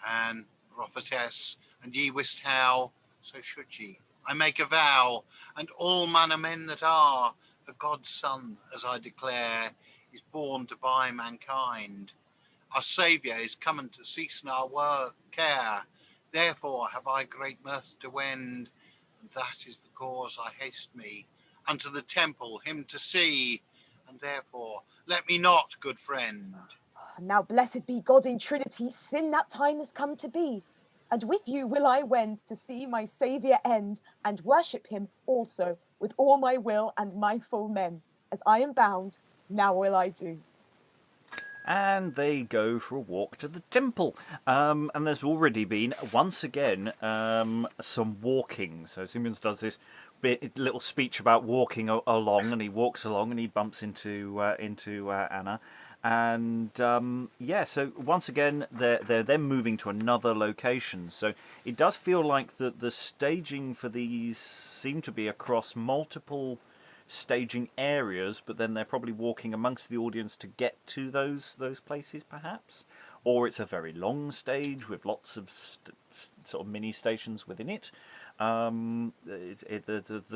And prophetess, and ye wist how, so should ye. I make a vow, and all manner men that are, for God's Son, as I declare, is born to buy mankind. Our Saviour is coming to cease in our work care. Therefore have I great mirth to wend, and that is the cause I haste me unto the temple him to see. And therefore let me not, good friend. Now blessed be God in Trinity, sin that time has come to be. And with you will I wend to see my Saviour end, and worship him also with all my will and my full mend. As I am bound, now will I do. And they go for a walk to the temple. And there's already been, once again, some walking. So Simeon does this little speech about walking along, and he walks along and he bumps into Anna. And so once again, they're then moving to another location. So it does feel like the staging for these seem to be across multiple staging areas, but then they're probably walking amongst the audience to get to those places, perhaps. Or it's a very long stage with lots of sort of mini stations within it. The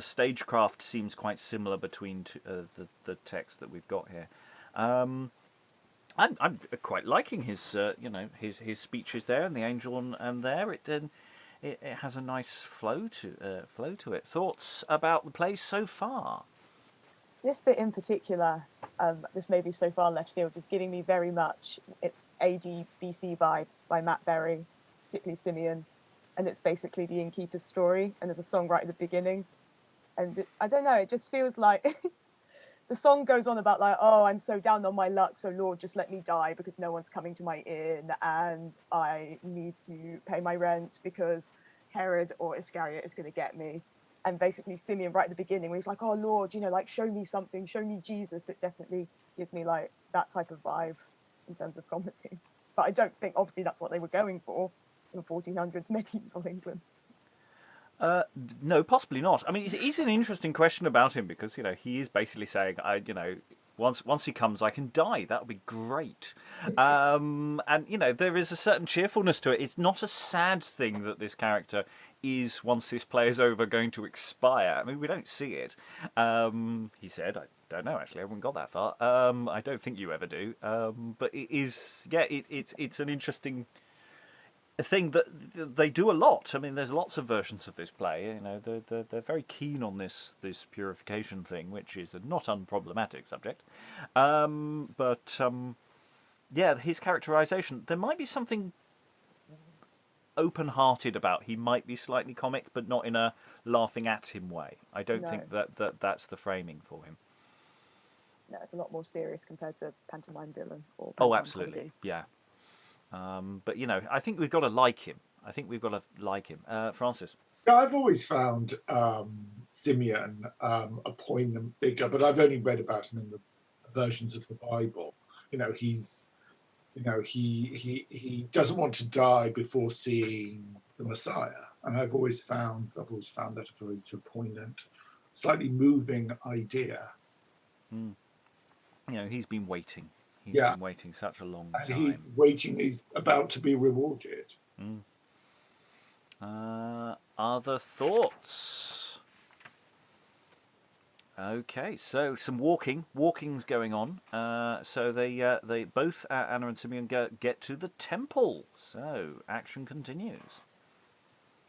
stagecraft seems quite similar between the text that we've got here. I'm quite liking his his speeches there, and the angel and there. It has a nice flow to it. Thoughts about the play so far? This bit in particular, this may be so far left field, is giving me very much it's AD BC vibes by Matt Berry, particularly Simeon, and it's basically the innkeeper's story, and there's a song right at the beginning, and I don't know, it just feels like the song goes on about like, oh, I'm so down on my luck, so Lord, just let me die because no one's coming to my inn, and I need to pay my rent because Herod or Iscariot is going to get me. And basically Simeon right at the beginning, where he's like, oh, Lord, like, show me something, show me Jesus. It definitely gives me like that type of vibe in terms of comedy. But I don't think, obviously, that's what they were going for in 1400s medieval England. No, possibly not. I mean, it's an interesting question about him because, he is basically saying, once he comes, I can die. That would be great. And, there is a certain cheerfulness to it. It's not a sad thing that this character is, once this play is over, going to expire. I mean, we don't see it. He said, I don't know, actually, I haven't got that far. I don't think you ever do. But it is, it's an interesting thing that they do a lot. I mean, there's lots of versions of this play. They're very keen on this purification thing, which is a not unproblematic subject. His characterization, there might be something open-hearted about. He might be slightly comic, but not in a laughing at him way. I don't think that's the framing for him. No, it's a lot more serious compared to pantomime villain or pantomime absolutely, comedy. yeah. But I think we've got to like him. Francis? Yeah, I've always found Simeon a poignant figure, but I've only read about him in the versions of the Bible. He's he doesn't want to die before seeing the Messiah, and I've always found that a very sort of poignant, slightly moving idea. He's been waiting. He's been waiting such a long time. He's about to be rewarded. Other thoughts? Okay, so some walking's going on. So they both, Anna and Simeon, get to the temple. So action continues.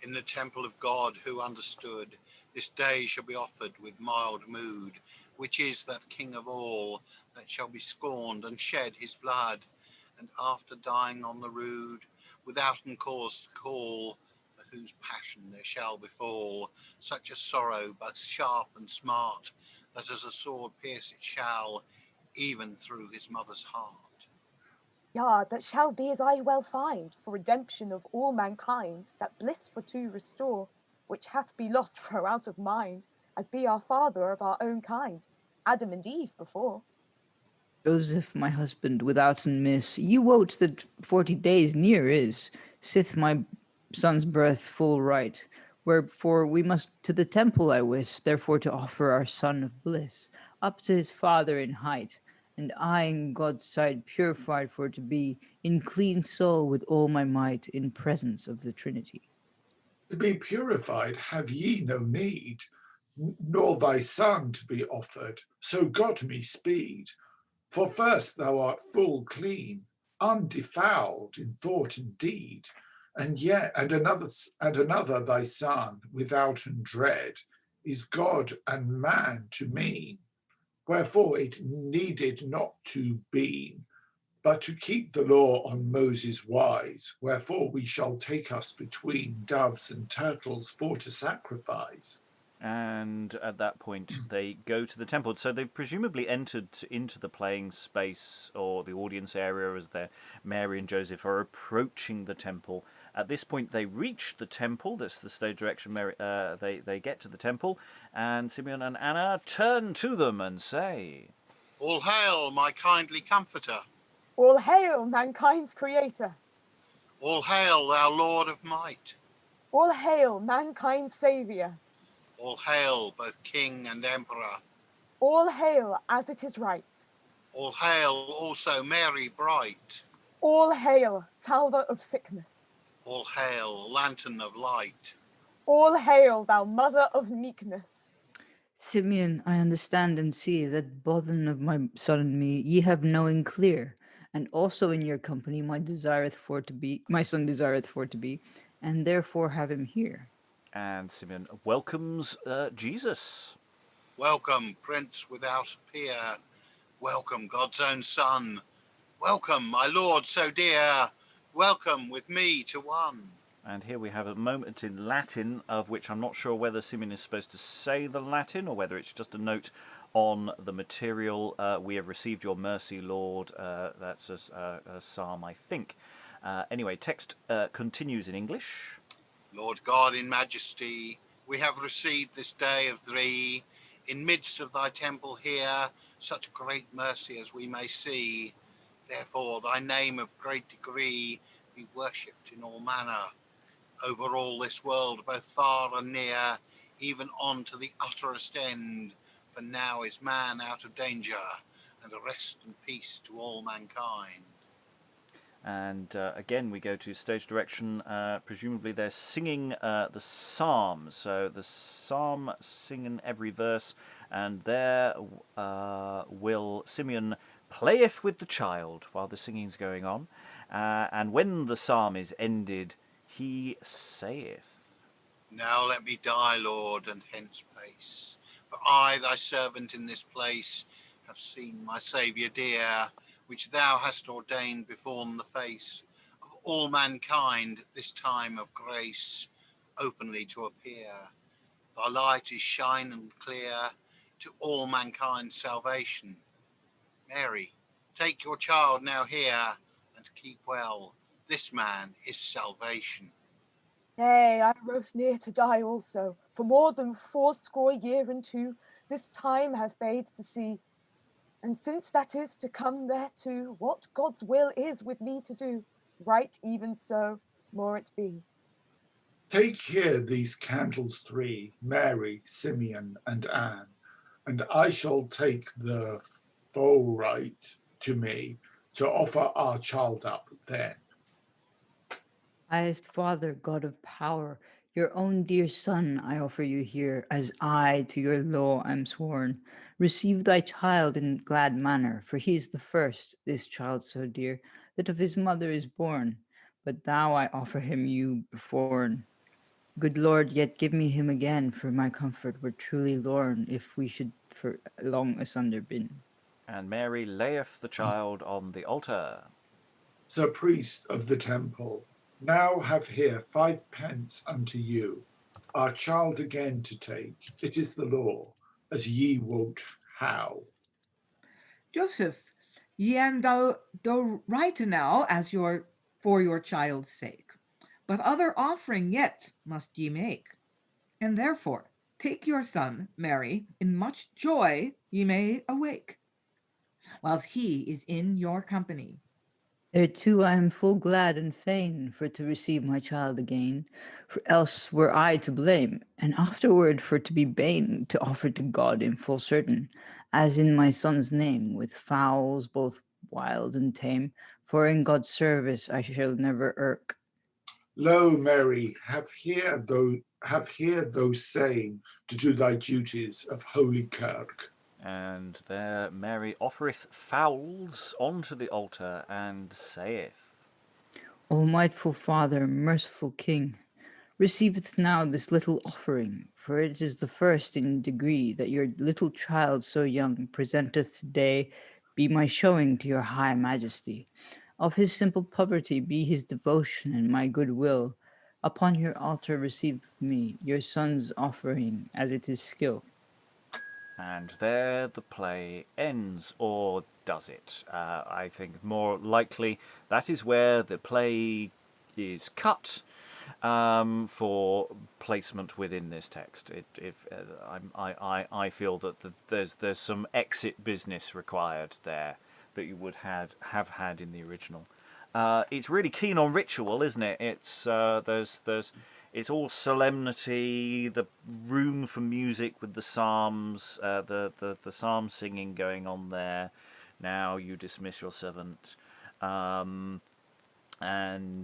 In the temple of God, who understood, this day shall be offered with mild mood, which is that King of all, that shall be scorned and shed his blood, and after dying on the rood, withouten cause to call, for whose passion there shall befall such a sorrow, both sharp and smart, that as a sword pierce it shall, even through his mother's heart. Yeah, that shall be as I well find, for redemption of all mankind, that bliss for to restore, which hath be lost for out of mind, as be our father of our own kind, Adam and Eve before. Joseph, my husband, withouten miss, you wot that 40 days near is, sith my son's birth full right. Wherefore we must to the temple, I wis, therefore to offer our son of bliss, up to his father in height, and I in God's sight purified for to be, in clean soul with all my might, in presence of the Trinity. To be purified have ye no need, nor thy son to be offered, so God me speed. For first thou art full clean, undefiled in thought and deed, and another thy son, withouten dread, is God and man to mean. Wherefore it needed not to be, but to keep the law on Moses wise. Wherefore we shall take us between doves and turtles for to sacrifice. And at that point, they go to the temple. So they've presumably entered into the playing space or the audience area as Mary and Joseph are approaching the temple. At this point, they reach the temple. That's the stage direction. They get to the temple, and Simeon and Anna turn to them and say, All hail, my kindly comforter. All hail, mankind's creator. All hail, thou Lord of might. All hail, mankind's saviour. All hail, both king and emperor. All hail, as it is right. All hail also Mary bright. All hail, salver of sickness. All hail, lantern of light. All hail, thou mother of meekness. Simeon, I understand and see that bothing of my son and me ye have knowing clear, and also in your company my son desireth for to be, and therefore have him here. and Simeon welcomes Jesus. Welcome, Prince without peer. Welcome, God's own Son. Welcome, my Lord so dear. Welcome with me to one. And here we have a moment in Latin, of which I'm not sure whether Simeon is supposed to say the Latin or whether it's just a note on the material. We have received your mercy, Lord. That's a psalm, I think. Anyway, text continues in English. Lord God in majesty, we have received this day of thee, in midst of thy temple here, such great mercy as we may see. Therefore thy name of great degree be worshipped in all manner, over all this world, both far and near, even on to the utterest end. For now is man out of danger, and rest and peace to all mankind. And again, we go to stage direction. Presumably they're singing the psalm. So the psalm singing every verse. And there will Simeon playeth with the child while the singing's going on. And when the psalm is ended, he saith, Now let me die, Lord, and hence pace. For I, thy servant in this place, have seen my Saviour dear, which thou hast ordained before the face of all mankind at this time of grace, openly to appear. Thy light is shining clear to all mankind's salvation. Mary, take your child now here, and keep well. This man is salvation. Nay, I wrote near to die also, for more than 80 years and 2, this time hath bade to see. And since that is to come thereto, what God's will is with me to do, right even so, more it be. Take here these candles 3, Mary, Simeon, and Anne, and I shall take the full right to me to offer our child up then. Highest Father, God of power, your own dear Son I offer you here, as I to your law am sworn. Receive thy child in glad manner, for he is the first, this child so dear, that of his mother is born. But thou I offer him you beforn. Good Lord, yet give me him again, for my comfort were truly lorn, if we should for long asunder been. And Mary layeth the child on the altar. Sir Priest of the Temple, now have here 5 pence unto you, our child again to take. It is the law, as ye wot how. Joseph, ye and thou do right now as for your child's sake, but other offering yet must ye make. And therefore take your son, Mary, in much joy ye may awake, whilst he is in your company. Thereto I am full glad and fain for to receive my child again, for else were I to blame, and afterward for to be bane to offer to God in full certain, as in my son's name, with fowls both wild and tame, for in God's service I shall never irk. Lo, Mary, have here those same to do thy duties of holy kirk. And there Mary offereth fowls onto the altar and saith, Almightful Father, merciful King, receiveth now this little offering, for it is the first in degree that your little child so young presenteth today be my showing to your high majesty. Of his simple poverty be his devotion and my good will. Upon your altar receive me, your son's offering, as it is skill. and there the play ends, or does it? I think more likely that is where the play is cut for placement within this text. I feel that there's some exit business required there that you would have had in the original. It's really keen on ritual, isn't it? It's it's all solemnity, the room for music with the psalms, the psalm singing going on there. Now you dismiss your servant, and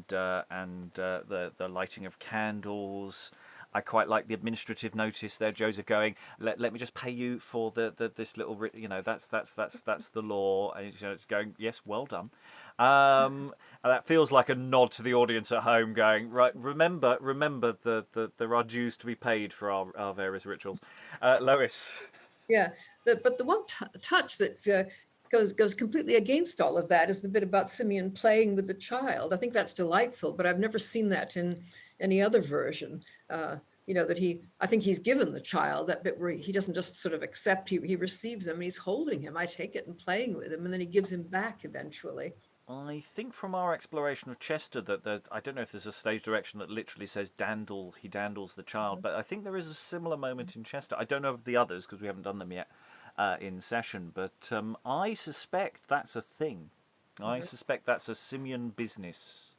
the lighting of candles. I quite like the administrative notice there, Joseph going, let me just pay you for this little, that's the law, and it's going, yes, well done. And that feels like a nod to the audience at home, going, right, remember that there are dues to be paid for our various rituals. Lois. Yeah, but the one touch that goes completely against all of that is the bit about Simeon playing with the child. I think that's delightful, but I've never seen that in any other version. That I think he's given the child, that bit where he doesn't just sort of accept, he receives him and he's holding him. I take it and playing with him, and then he gives him back eventually. I think from our exploration of Chester that I don't know if there's a stage direction that literally says he dandles the child, but I think there is a similar moment in Chester. I don't know of the others because we haven't done them yet in session, but I suspect that's a thing. I suspect that's a Simeon business.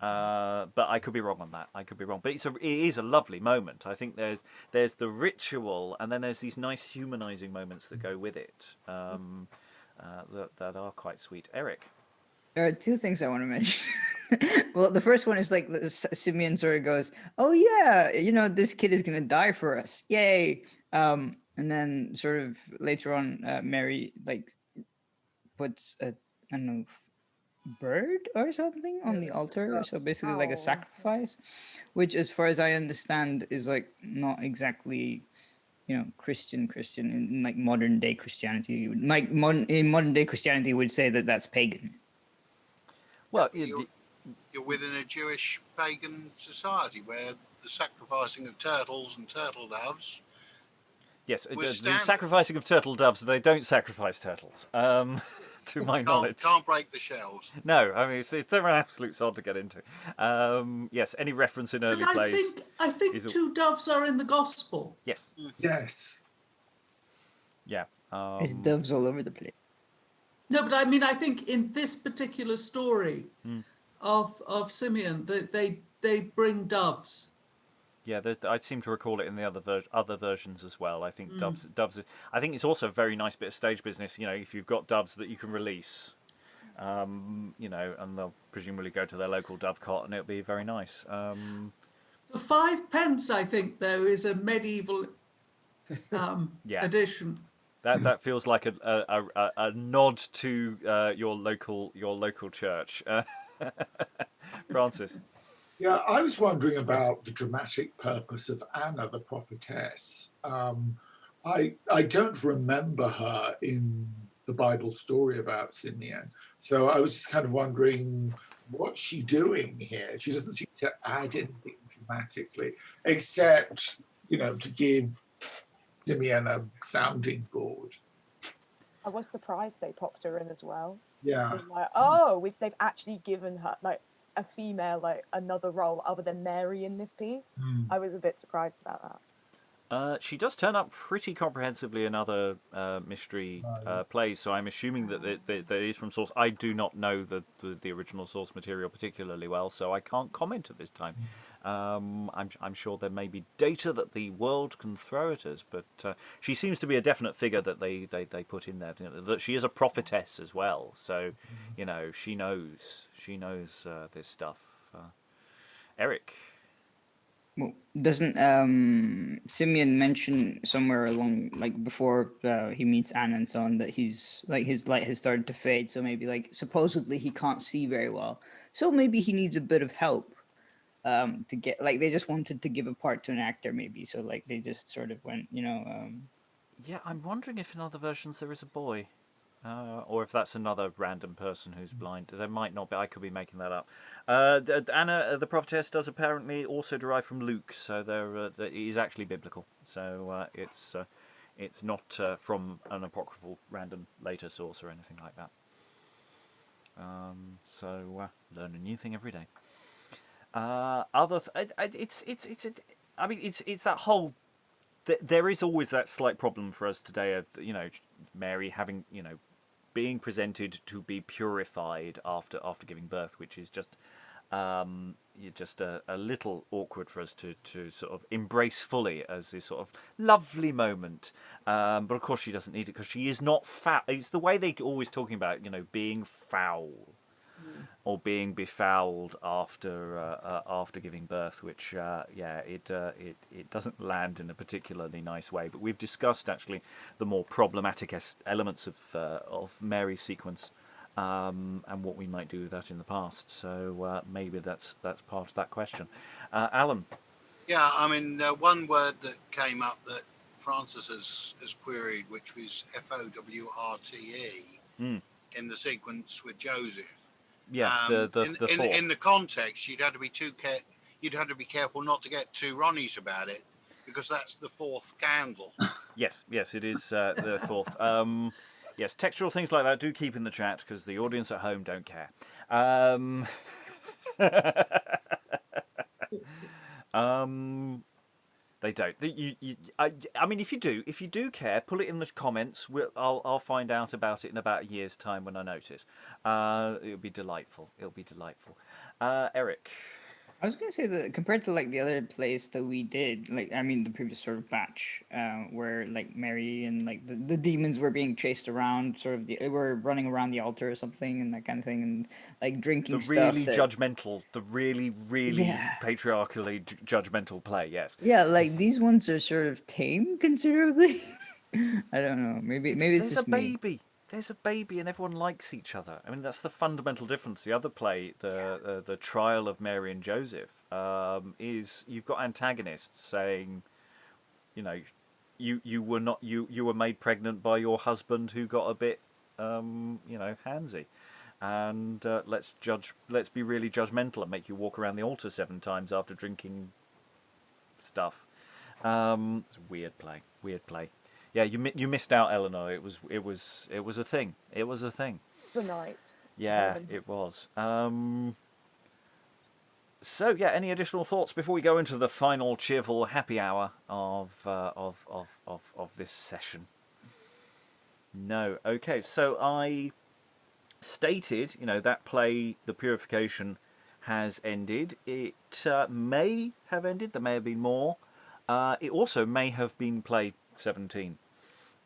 But I could be wrong on that. I could be wrong. But it is a lovely moment. I think there's the ritual, and then there's these nice humanizing moments that go with it that are quite sweet. Eric? There are two things I want to mention. Well, the first one is like Simeon sort of goes, "Oh yeah, this kid is gonna die for us, yay!" And then sort of later on, Mary puts a bird or something on the altar, so basically like a sacrifice, which, as far as I understand, is like not exactly Christian in like modern day Christianity. Like in modern day Christianity would say that that's pagan. Well, you're within a Jewish pagan society where the sacrificing of turtles and turtle doves. Yes, the sacrificing of turtle doves. They don't sacrifice turtles, to my knowledge. Can't break the shells. No, I mean they're an absolute sod to get into. Yes, any reference in early plays. I think two doves are in the gospel. Yes. Yes. Yeah. There's doves all over the place. No, but I mean, I think in this particular story of Simeon, they bring doves. Yeah, I seem to recall it in the other versions as well. I think doves. I think it's also a very nice bit of stage business. If you've got doves that you can release, and they'll presumably go to their local dovecot, and it'll be very nice. The 5 pence, I think, though, is a medieval edition. That feels like a nod to your local church, Francis. Yeah, I was wondering about the dramatic purpose of Anna, the prophetess. I don't remember her in the Bible story about Simeon. So I was just kind of wondering, what's she doing here? She doesn't seem to add anything dramatically, except, to give Simeon a sounding board. I was surprised they popped her in as well. Yeah. Being like, oh, they've actually given her like a female, like another role other than Mary in this piece. I was a bit surprised about that. She does turn up pretty comprehensively in other mystery plays, so I'm assuming that it is from source. I do not know the original source material particularly well, so I can't comment at this time. I'm sure there may be data that the world can throw at us, but she seems to be a definite figure that they put in there. That she is a prophetess as well, so she knows this stuff. Eric. Well, doesn't Simeon mention somewhere along, like before he meets Anna and so on, that he's like his light has started to fade? So maybe like supposedly he can't see very well, so maybe he needs a bit of help to get, like, they just wanted to give a part to an actor maybe, so like they just sort of went, Yeah, I'm wondering if in other versions there is a boy. Or if that's another random person who's blind. There might not be. I could be making that up. Anna, the prophetess, does apparently also derive from Luke, so it is actually biblical. So it's not from an apocryphal random later source or anything like that. So learn a new thing every day. It's that whole. There is always that slight problem for us today of Mary having being presented to be purified after giving birth, which is just a little awkward for us to sort of embrace fully as this sort of lovely moment. But of course she doesn't need it because she is not foul. It's the way they always talking about being foul. Or being befouled after giving birth, which it doesn't land in a particularly nice way. But we've discussed actually the more problematic elements of Mary's sequence and what we might do with that in the past. So maybe that's part of that question. Alan. Yeah, I mean, one word that came up that Francis has queried, which was FOWRTE in the sequence with Joseph. Yeah, the fourth. In the context, you'd have to be careful not to get too Ronnies about it, because that's the fourth candle. Yes, it is the fourth. Yes, textual things like that do keep in the chat because the audience at home don't care. They don't. I mean, if you do care, put it in the comments. I'll find out about it in about a year's time when I notice. It'll be delightful. Eric. I was gonna say that compared to like the other plays that we did, like the previous sort of batch, where like Mary and like the demons were being chased around, were running around the altar or something, and that kind of thing, and like drinking the stuff. Really judgmental, the really patriarchally judgmental play. Yes. Yeah, like these ones are sort of tame considerably. I don't know. Maybe it's just a baby. There's a baby and everyone likes each other. I mean, that's the fundamental difference. The other play, the Trial of Mary and Joseph, is you've got antagonists saying, you were made pregnant by your husband who got a bit, handsy, and let's be really judgmental and make you walk around the altar 7 times after drinking stuff. It's a weird play. Yeah, you missed out, Eleanor. It was a thing. The night. Yeah, it was. So yeah, any additional thoughts before we go into the final cheerful happy hour of this session? No. Okay. So I stated, that play, The Purification, has ended. It may have ended. There may have been more. It also may have been play 17.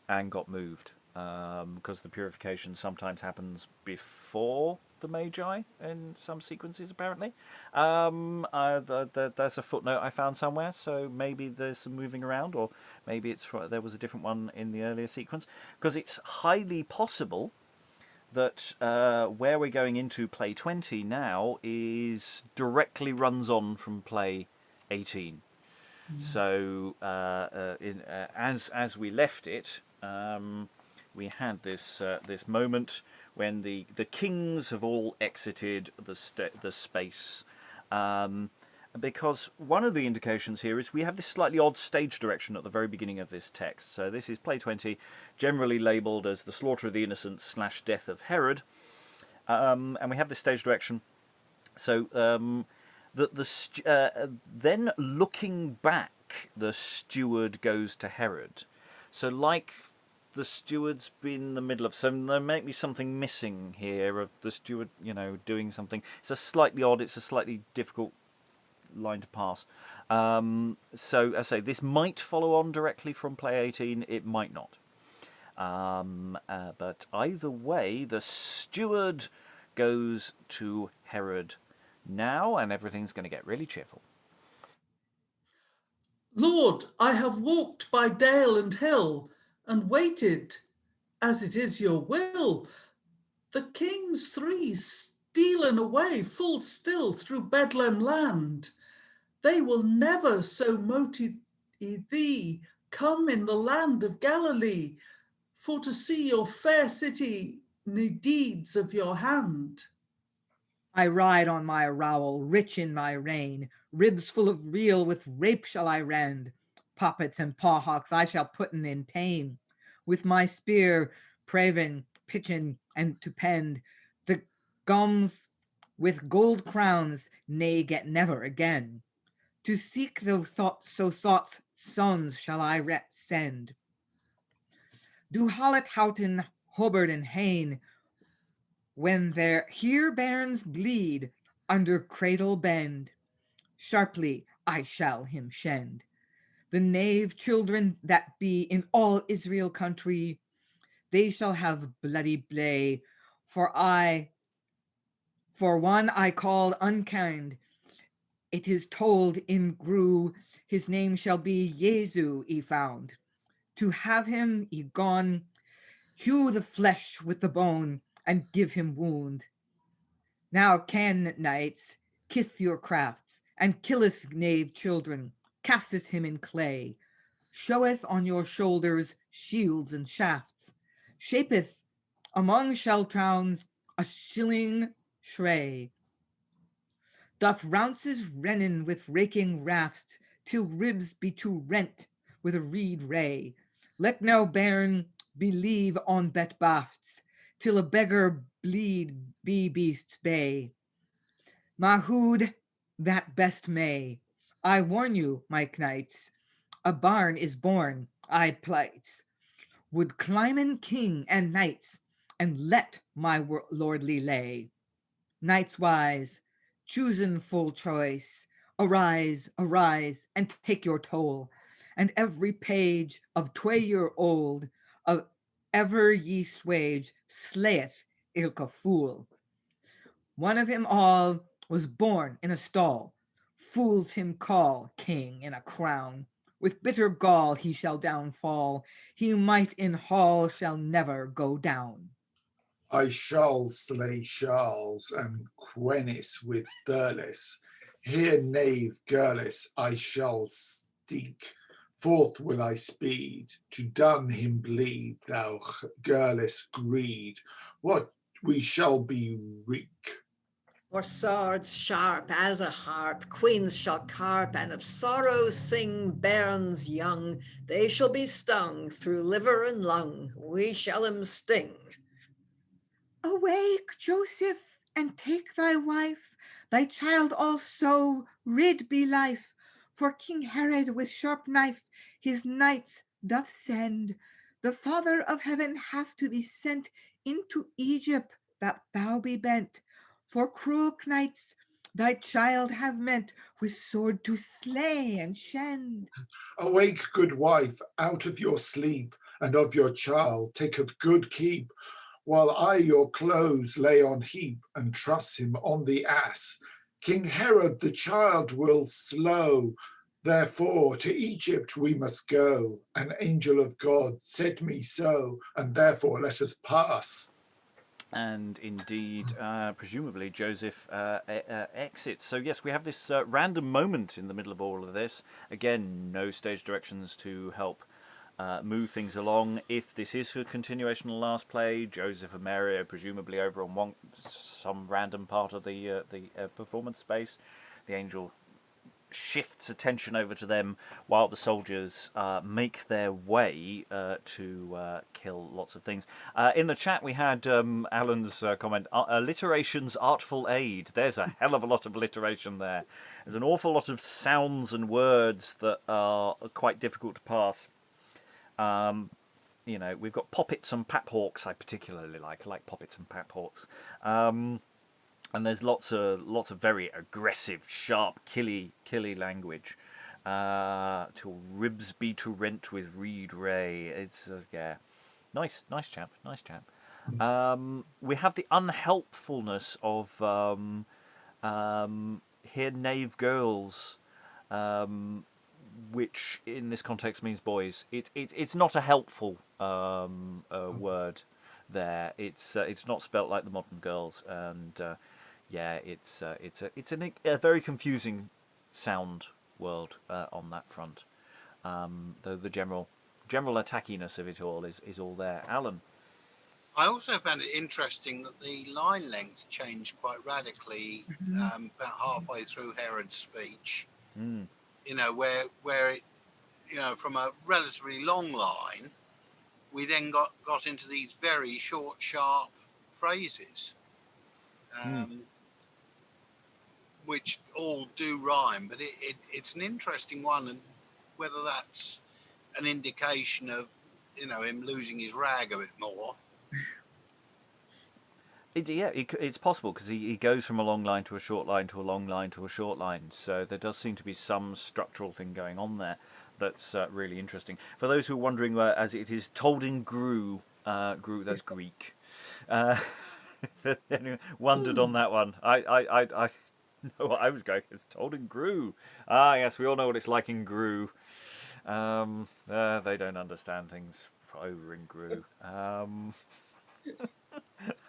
And got moved because the purification sometimes happens before the Magi in some sequences, apparently. There's a footnote I found somewhere, so maybe there's some moving around, or maybe there was a different one in the earlier sequence, because it's highly possible that where we're going into play 20 now is directly runs on from play 18. So as we left it, we had this this moment when the kings have all exited the space. Because one of the indications here is we have this slightly odd stage direction at the very beginning of this text. So this is play 20, generally labelled as the slaughter of the innocents / death of Herod. And we have this stage direction. So then looking back, the steward goes to Herod. So like the steward's been in the middle of, so there might be something missing here of the steward, doing something. It's a slightly odd, it's a slightly difficult line to pass. So I say this might follow on directly from play 18, it might not. But either way, the steward goes to Herod now, and everything's going to get really cheerful. Lord, I have walked by dale and hill and waited, as it is your will. The kings three stealen away full still through Bedlam land. They will never so mote thee come in the land of Galilee, for to see your fair city, ne deeds of your hand. I ride on my rowel, rich in my reign, ribs full of reel with rape shall I rend, poppets and pawhawks I shall putten in pain, with my spear praven, pitchen, and to pend, the gums with gold crowns, nay get never again. To seek those thoughts, so thoughts sons shall I send. Do Hollet Houghton, Hobart and Hain, when there here bairns bleed, under cradle bend, sharply I shall him shend. The knave children that be in all Israel country, they shall have bloody blay, for one I called unkind, it is told in Gru, his name shall be Jesu found. To have him gone, hew the flesh with the bone, and give him wound. Now can knights, kith your crafts, and killeth knave children, casteth him in clay, showeth on your shoulders shields and shafts, shapeth among shell trowns a shilling shrey, doth rounces rennen with raking rafts, till ribs be too rent with a reed ray. Let no bairn believe on bet bafts, till a beggar bleed be beasts bay. Mahood that best may. I warn you, my knights, a barn is born, I plights. Would Clyman king and knights, and let my lordly lay. Knights wise, chosen full choice, arise, arise, and take your toll, and every page of 2-year-old of ever ye swage slayeth ilka fool. One of him all was born in a stall, fools him call king in a crown, with bitter gall he shall downfall, he might in hall shall never go down. I shall slay Charles and Quenis with Durlis. Here, knave Gurlis, I shall steek. Forth will I speed, to dun him bleed, thou Gurlis greed. What we shall be wreak. For swords sharp as a harp, queens shall carp, and of sorrow sing bairns young. They shall be stung through liver and lung. We shall 'em sting. Awake, Joseph, and take thy wife, thy child also, rid be life. For King Herod with sharp knife his knights doth send. The Father of heaven hath to thee sent into Egypt that thou be bent. For cruel knights thy child have meant with sword to slay and shend. Awake, good wife, out of your sleep, and of your child taketh good keep, while I your clothes lay on heap, and truss him on the ass. King Herod the child will slow, therefore to Egypt we must go. An angel of God said me so, and therefore let us pass. And indeed, presumably, Joseph exits. So yes, we have this random moment in the middle of all of this. Again, no stage directions to help move things along. If this is a continuation of the last play, Joseph and Mary are presumably over on some random part of the performance space. The angel shifts attention over to them while the soldiers make their way to kill lots of things. In the chat we had Alan's comment, alliteration's artful aid. There's a hell of a lot of alliteration there. There's an awful lot of sounds and words that are quite difficult to pass. You know, we've got poppets and paphawks. I particularly like. I like poppets and paphawks. And there's lots of very aggressive, sharp, killy language. Till ribs be to rent with reed ray. It's yeah, nice chap. We have the unhelpfulness of here knave girls, which in this context means boys. It's not a helpful word there. It's not spelt like the modern girls, and yeah, it's a very confusing sound world on that front. Though the general attackiness of it all is all there. Alan. I also found it interesting that the line length changed quite radically about halfway through Herod's speech. You know, where it, you know, from a relatively long line, we then got into these very short, sharp phrases, which all do rhyme, but it's an interesting one, and whether that's an indication of, you know, him losing his rag a bit more. It's possible, because he goes from a long line to a short line to a long line to a short line, so there does seem to be some structural thing going on there that's really interesting. For those who are wondering, as it is told in Gru, that's Greek. Anyone wondered on that one? I know what I was going. It's told in Gru. Ah, yes, we all know what it's like in Gru. They don't understand things over in Gru.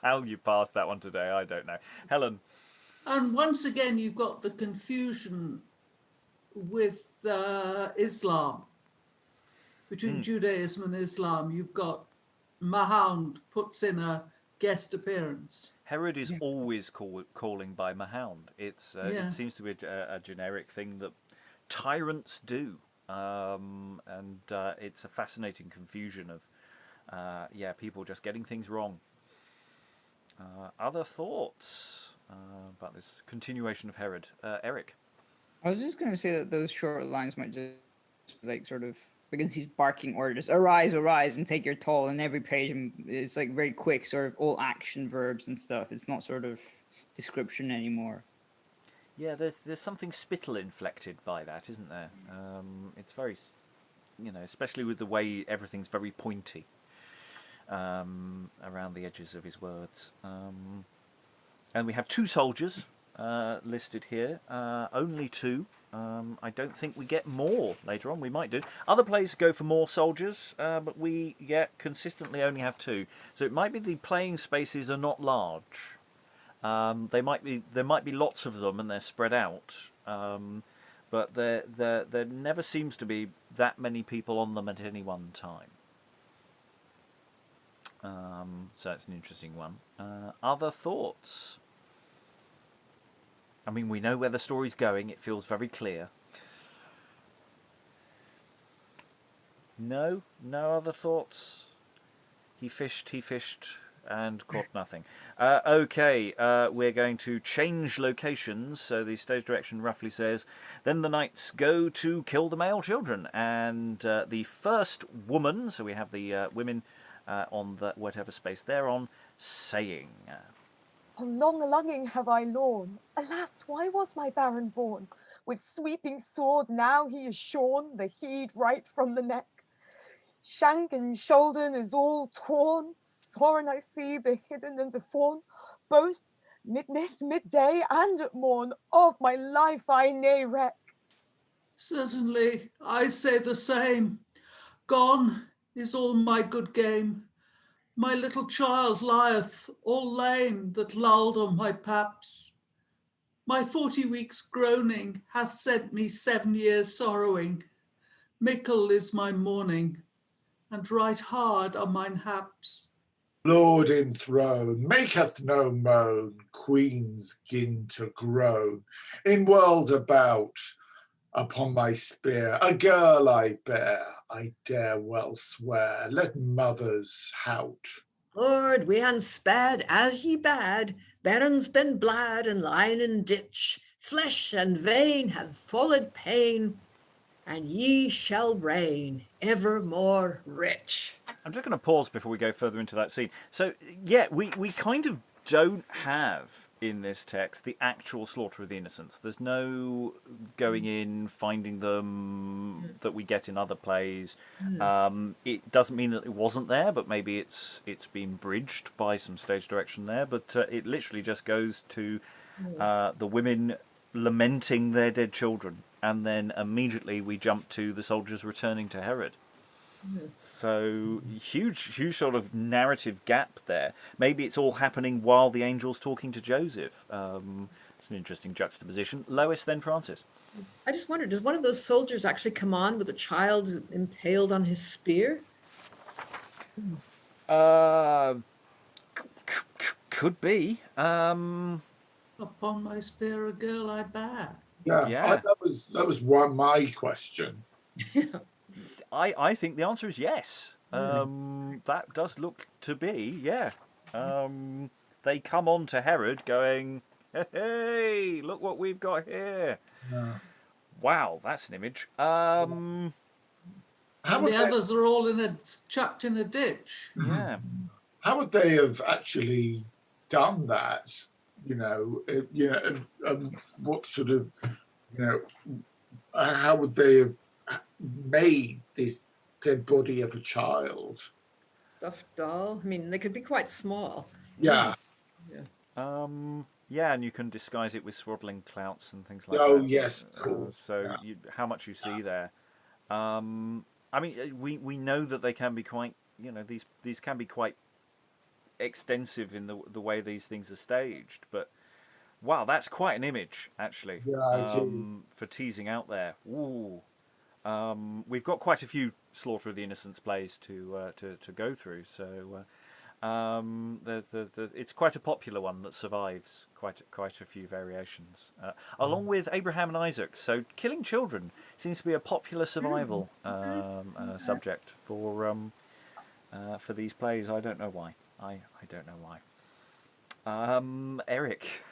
How you passed that one today, I don't know. Helen. And once again, you've got the confusion with Islam, between Judaism and Islam. You've got Mahound puts in a guest appearance. Herod is always calling by Mahound. It seems to be a generic thing that tyrants do, and it's a fascinating confusion of people just getting things wrong. Other thoughts about this continuation of Herod? Eric? I was just going to say that those short lines might just like sort of, because he's barking orders, arise, and take your toll, and every page is like very quick, sort of all action verbs and stuff. It's not sort of description anymore. Yeah, there's something spittle inflected by that, isn't there? It's very, you know, especially with the way everything's very pointy around the edges of his words. And we have 2 soldiers listed here, only 2. I don't think we get more later on. We might do. Other plays go for more soldiers, but we consistently only have 2. So it might be the playing spaces are not large. There might be lots of them and they're spread out, but there never seems to be that many people on them at any one time. So it's an interesting one. Other thoughts? I mean, we know where the story's going. It feels very clear. No other thoughts? He fished, and caught nothing. Okay, we're going to change locations. So the stage direction roughly says, then the knights go to kill the male children. And the first woman, so we have the women on the whatever space they're on, saying... Long lunging have I lorn. Alas, why was my baron born? With sweeping sword now he is shorn, the heed right from the neck. Shank and shoulder is all torn, soren I see behidden and beforn, both midnight, midday, and at morn, of my life I nay reck. Certainly, I say the same. Gone is all my good game. My little child lieth all lame that lulled on my paps. My 40 weeks groaning hath sent me 7 years sorrowing. Mickle is my mourning. and right hard are mine haps. Lord enthroned, maketh no moan, queens gin to groan. In world about, upon my spear, a girl I bear, I dare well swear, let mothers hout. Lord, we han sped as ye bade, barons been blad and lying in ditch, flesh and vein have followed pain, and ye shall reign evermore rich. I'm just going to pause before we go further into that scene. So, yeah, we kind of don't have in this text the actual slaughter of the innocents. There's no going in, finding them that we get in other plays. It doesn't mean that it wasn't there, but maybe it's been bridged by some stage direction there. But it literally just goes to the women lamenting their dead children, and then immediately we jump to the soldiers returning to Herod. So huge sort of narrative gap there. Maybe it's all happening while the angel's talking to Joseph. It's an interesting juxtaposition. Lois, then Francis. I just wondered, does one of those soldiers actually come on with a child impaled on his spear? Could be. Upon my spear a girl I bear. Yeah. That was one my question. I think the answer is yes. That does look to be, yeah. They come on to Herod going, hey, look what we've got here. Wow, that's an image. And the others are all chucked in a ditch. Yeah. How would they have actually done that? What sort of, how would they have made this dead body of a child? Stuffed doll? I mean, they could be quite small. Yeah. Yeah, and you can disguise it with swaddling clouts and things like that. Oh, yes, cool. How much you see there. I mean, we know that they can be quite, these can be quite extensive in the way these things are staged, but wow, that's quite an image, actually, for teasing out there. Ooh. We've got quite a few Slaughter of the Innocents plays to go through, so it's quite a popular one that survives quite a few variations, along with Abraham and Isaac. So killing children seems to be a popular survival subject for these plays. I don't know why. I don't know why. Eric.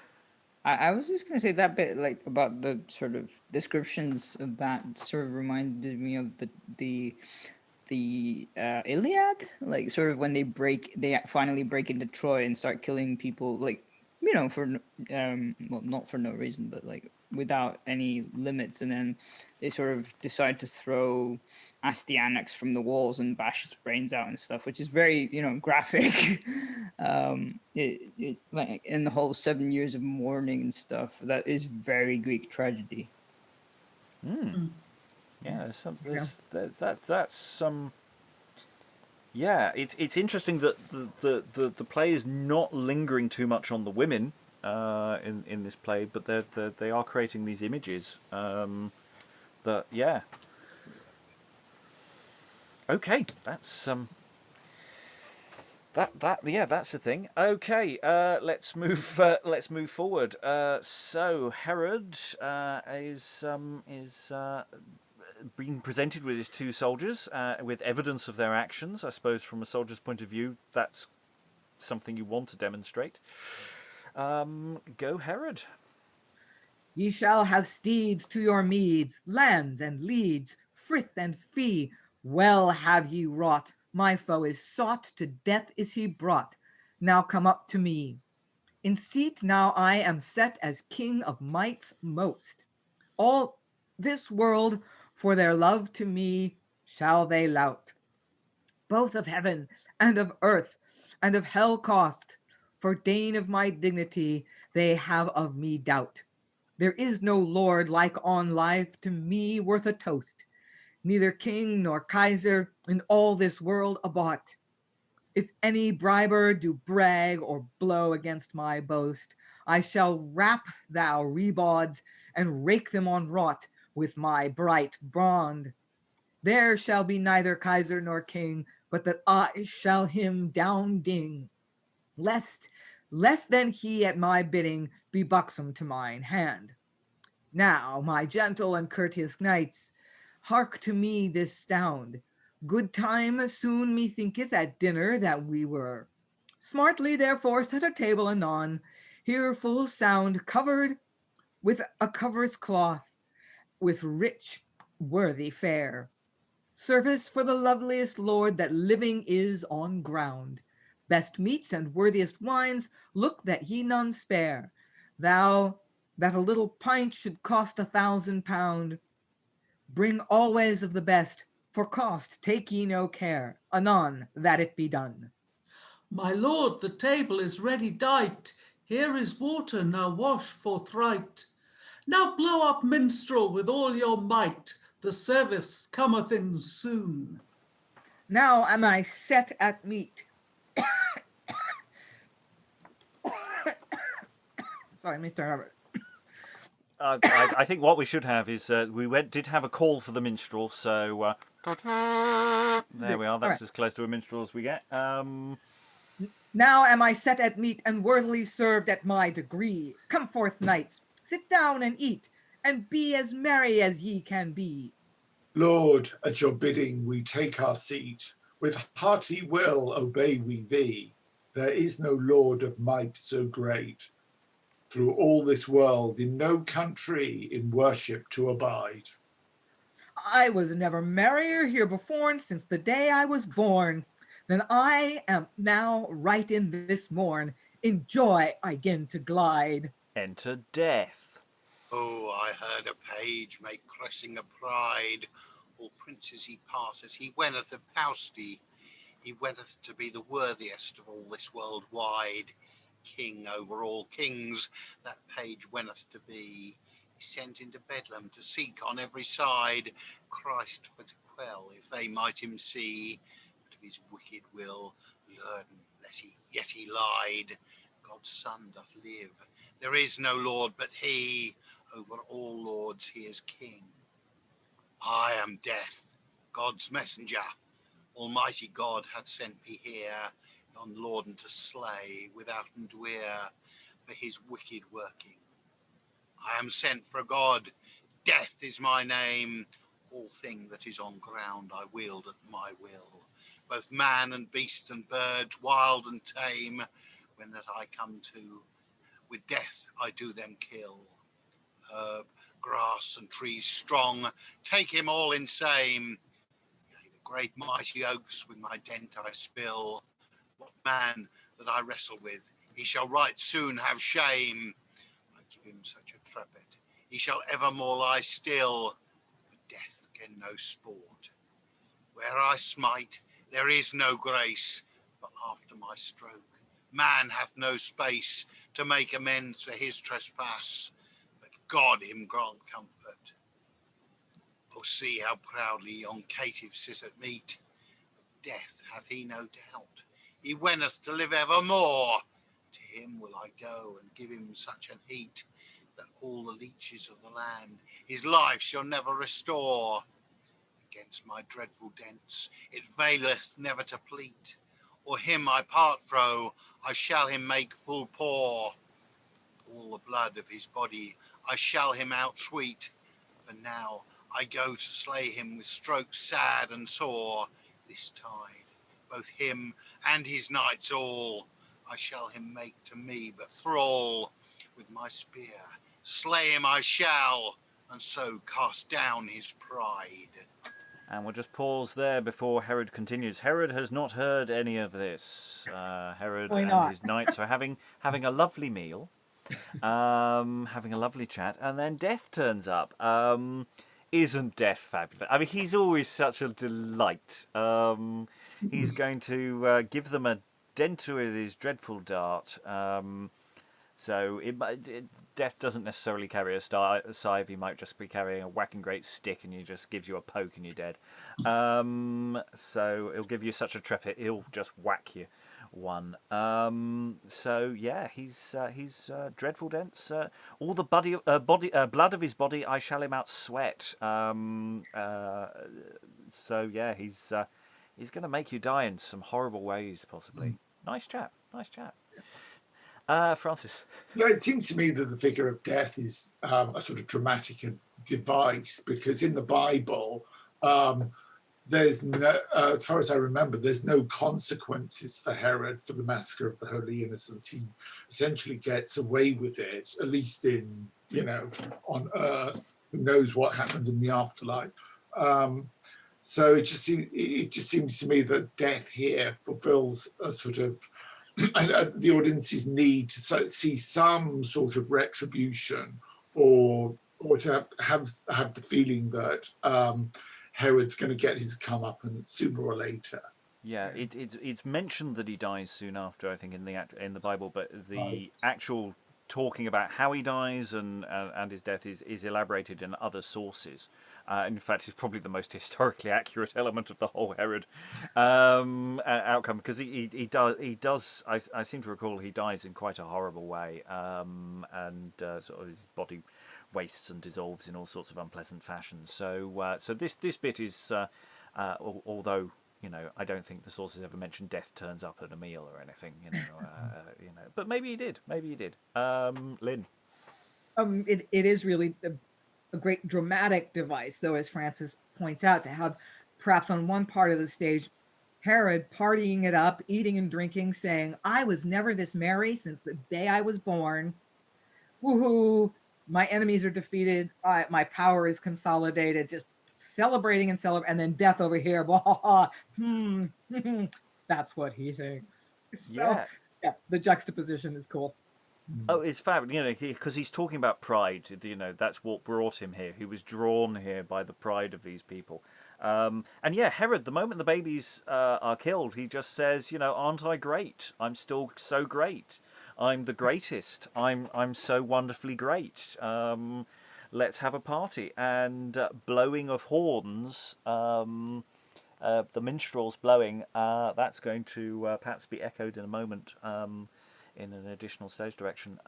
I was just going to say that bit, like, about the sort of descriptions of that sort of reminded me of the Iliad, like sort of when they finally break into Troy and start killing people, like, for well, not for no reason, but like without any limits, and then they sort of decide to throw Astyanax from the walls and bash his brains out and stuff, which is very graphic. It like in the whole 7 years of mourning and stuff, that is very Greek tragedy. Yeah, that's some. Yeah, it's interesting that the play is not lingering too much on the women in this play, but they are creating these images. That yeah. Okay, that's that's the thing. Okay, let's move forward. So Herod is being presented with his two soldiers with evidence of their actions. I suppose from a soldier's point of view, that's something you want to demonstrate. Go Herod. Ye shall have steeds to your meads, lands and leads, frith and fee. Well have ye wrought, my foe is sought, to death is he brought. Now come up to me. In seat now I am set as king of mights most. All this world for their love to me shall they lout. Both of heaven and of earth and of hell cost, for deign of my dignity they have of me doubt. There is no lord like on life to me worth a toast, neither king nor Kaiser in all this world abought. If any briber do brag or blow against my boast, I shall wrap thou rebauds and rake them on wrought with my bright brand. There shall be neither Kaiser nor king, but that I shall him down ding, lest then he at my bidding be buxom to mine hand. Now, my gentle and courteous knights, hark to me this sound. Good time soon methinketh at dinner that we were. Smartly therefore set a table anon, here full sound, covered with a covers cloth, with rich worthy fare. Service for the loveliest lord that living is on ground. Best meats and worthiest wines, look that ye none spare. Thou, that a little pint should cost £1,000, bring always of the best, for cost take ye no care. Anon, that it be done. My lord, the table is ready dight. Here is water, now wash forthright. Now blow up, minstrel, with all your might. The service cometh in soon. Now am I set at meat. Sorry, Mr. Herbert. I think what we should have is did have a call for the minstrel, so there we are. That's right. as close to a minstrel as we get. Now am I set at meat and worthily served at my degree. Come forth, knights, sit down and eat, and be as merry as ye can be. Lord, at your bidding we take our seat. With hearty will obey we thee. There is no lord of might so great. Through all this world, in no country in worship to abide. I was never merrier here before since the day I was born, than I am now right in this morn. In joy I 'gin to glide. Enter Death. Oh, I heard a page make cressing a pride. All princes he passeth, he wenteth of Pausty. He wenteth to be the worthiest of all this world wide. King over all kings, that page wenteth to be. He sent into Bedlam to seek on every side Christ for to quell, if they might him see. But of his wicked will, learn, yet he lied. God's Son doth live, there is no Lord but he. Over all lords he is king. I am Death, God's messenger. Almighty God hath sent me here, yon lorden to slay, withouten dweer, for his wicked working. I am sent for God, Death is my name. All thing that is on ground I wield at my will, both man and beast and birds, wild and tame. When that I come to, with death I do them kill. Herb, grass and trees strong, take him all in same. Yea, the great mighty oaks with my dent I spill. What man that I wrestle with, he shall right soon have shame. I give him such a trumpet, he shall evermore lie still. But death can no sport. Where I smite, there is no grace. But after my stroke, man hath no space to make amends for his trespass. But God him grant comfort. Oh, see how proudly yon caitiff sit at meat. Death hath he no doubt, he wenteth to live evermore. To him will I go and give him such an heat, that all the leeches of the land his life shall never restore. Against my dreadful dents it vaileth never to plead, or him I part fro, I shall him make full pour. All the blood of his body I shall him out sweet, for now I go to slay him with strokes sad and sore. This tide, both him and his knights all, I shall him make to me but thrall. With my spear slay him I shall, and so cast down his pride. And we'll just pause there before Herod continues. Herod has not heard any of this. Herod Why and not? his knights are having a lovely meal, having a lovely chat, and then Death turns up. Isn't Death fabulous? I mean, he's always such a delight. He's going to give them a dent with his dreadful dart. So Death doesn't necessarily carry a scythe. He might just be carrying a whacking great stick, and he just gives you a poke and you're dead. So he'll give you such a trepid, he'll just whack you one. So yeah, he's dreadful dents. All the blood of his body, I shall him out sweat. So yeah, he's going to make you die in some horrible ways, possibly. Nice chap. Nice chap. Francis. No, it seems to me that the figure of death is a sort of dramatic device, because in the Bible, there's no, as far as I remember, there's no consequences for Herod for the massacre of the Holy Innocents. He essentially gets away with it, at least in, on earth. Who knows what happened in the afterlife? So it just seems to me that death here fulfills a sort of the audience's need to see some sort of retribution, or to have the feeling that Herod's going to get his comeuppance sooner or later. Yeah, it's mentioned that he dies soon after, I think, in the Bible, but the actual talking about how he dies and his death is elaborated in other sources. In fact, it's probably the most historically accurate element of the whole Herod outcome, because he does. I seem to recall he dies in quite a horrible way, and sort of his body wastes and dissolves in all sorts of unpleasant fashions. So this bit is, although I don't think the sources ever mentioned death turns up at a meal or anything. But maybe he did. Lynn. It is really a great dramatic device, though, as Francis points out, to have perhaps on one part of the stage Herod partying it up, eating and drinking, saying, "I was never this merry since the day I was born. Woohoo! My enemies are defeated. My power is consolidated." Just celebrating and then death over here. That's what he thinks. So, yeah, the juxtaposition is cool. Oh, it's fab, because he's talking about pride. That's what brought him here. He was drawn here by the pride of these people. And yeah, Herod, the moment the babies are killed, he just says, "Aren't I great? I'm still so great. I'm the greatest. I'm so wonderfully great. Let's have a party." And blowing of horns, the minstrels blowing, that's going to perhaps be echoed in a moment in an additional stage direction.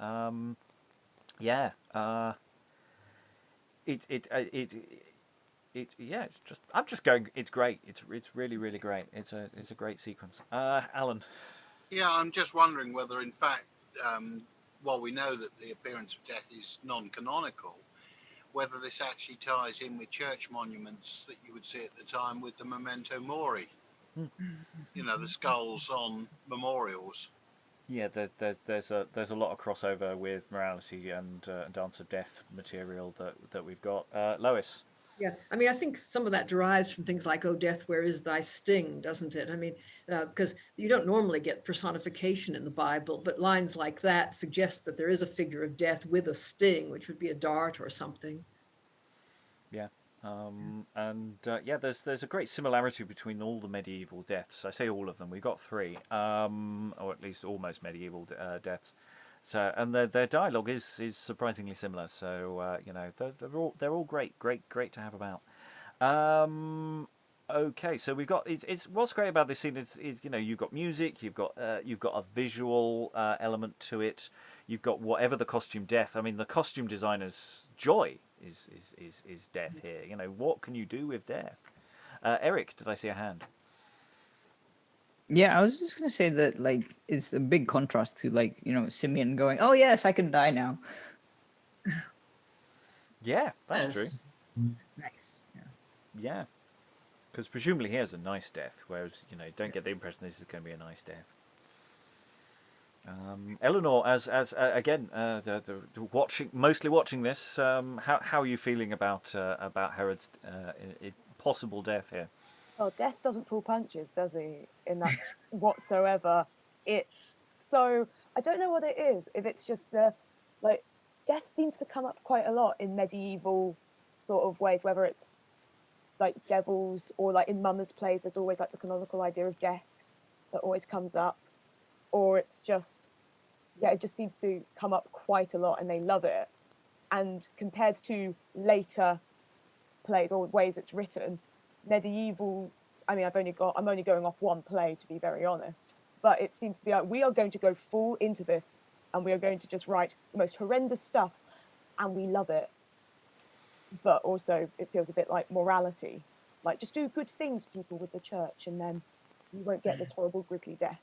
It's just, I'm just going, it's great. It's really, really great. It's a great sequence. Alan. Yeah, I'm just wondering whether, in fact, while we know that the appearance of death is non-canonical, whether this actually ties in with church monuments that you would see at the time with the memento mori. The skulls on memorials. Yeah, there's a lot of crossover with morality and Dance of Death material that we've got. Lois. Yeah, I think some of that derives from things like, "Oh, death, where is thy sting?" doesn't it? Because you don't normally get personification in the Bible, but lines like that suggest that there is a figure of death with a sting, which would be a dart or something. Yeah. There's a great similarity between all the medieval deaths. I say all of them. We've got 3, or at least almost medieval deaths. So, and their dialogue is surprisingly similar. So they're all great to have about. Okay, so we've got it's what's great about this scene is you've got music, you've got a visual element to it, you've got whatever the costume death. I mean, the costume designer's joy is death here. What can you do with death? Eric, did I see a hand? Yeah, I was just gonna say that it's a big contrast to Simeon going, "Oh yes, I can die now." Yeah, that's true. Nice. Yeah, because presumably he has a nice death, whereas don't get the impression this is going to be a nice death. Eleanor, as again, mostly watching this, how are you feeling about Herod's possible death here? Well, death doesn't pull punches, does he? In that whatsoever. It's so, I don't know what it is. If it's just death seems to come up quite a lot in medieval sort of ways, whether it's like devils or in Mummer's plays, there's always the canonical idea of death that always comes up, or it's just, it just seems to come up quite a lot and they love it. And compared to later plays or ways it's written, medieval, I'm only going off one play, to be very honest, but it seems to be we are going to go full into this and we are going to just write the most horrendous stuff and we love it. But also it feels a bit like morality, like just do good things, people, with the church, and then you won't get this horrible grisly death.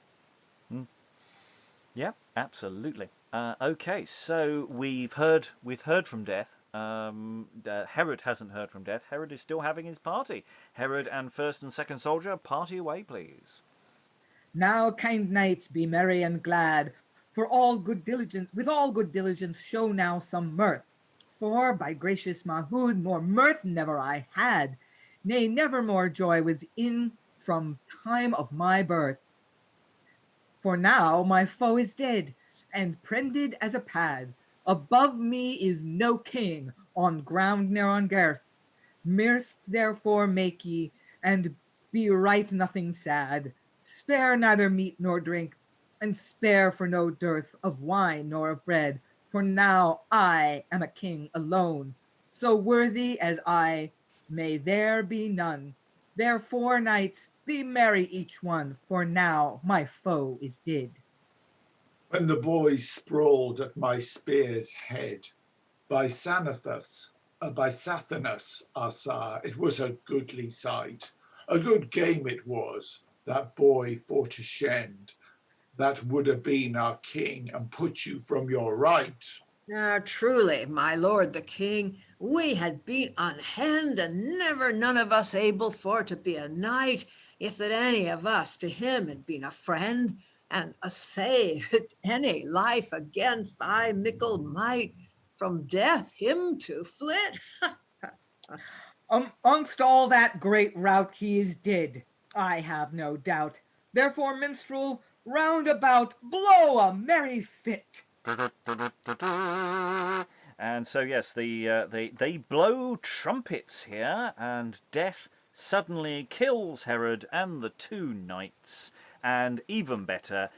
Yeah, absolutely. Okay, so we've heard from Death. Herod hasn't heard from Death. Herod is still having his party. Herod and first and second soldier, party away, please. Now, kind knights, be merry and glad, for all good diligence, with all good diligence, show now some mirth. For by gracious Mahood, more mirth never I had, nay, never more joy was in from time of my birth. For now my foe is dead, and prended as a pad. Above me is no king, on ground ne'er on girth. Mirth therefore make ye, and be right nothing sad. Spare neither meat nor drink, and spare for no dearth of wine nor of bread. For now I am a king alone, so worthy as I may there be none. Therefore, knights, be merry each one, for now my foe is dead. When the boys sprawled at my spear's head, by Sathanas, our sire, it was a goodly sight. A good game it was, that boy for to shend, that would have been our king and put you from your right. Now, truly, my lord the king, we had been on hand, and never none of us able for to be a knight, if that any of us to him had been a friend, and a saved any life against thy mickle might, from death him to flit. Amongst all that great rout he is dead, I have no doubt. Therefore, minstrel, round about blow a merry fit. And so yes, they blow trumpets here, and Death suddenly kills Herod and the two knights, and even better,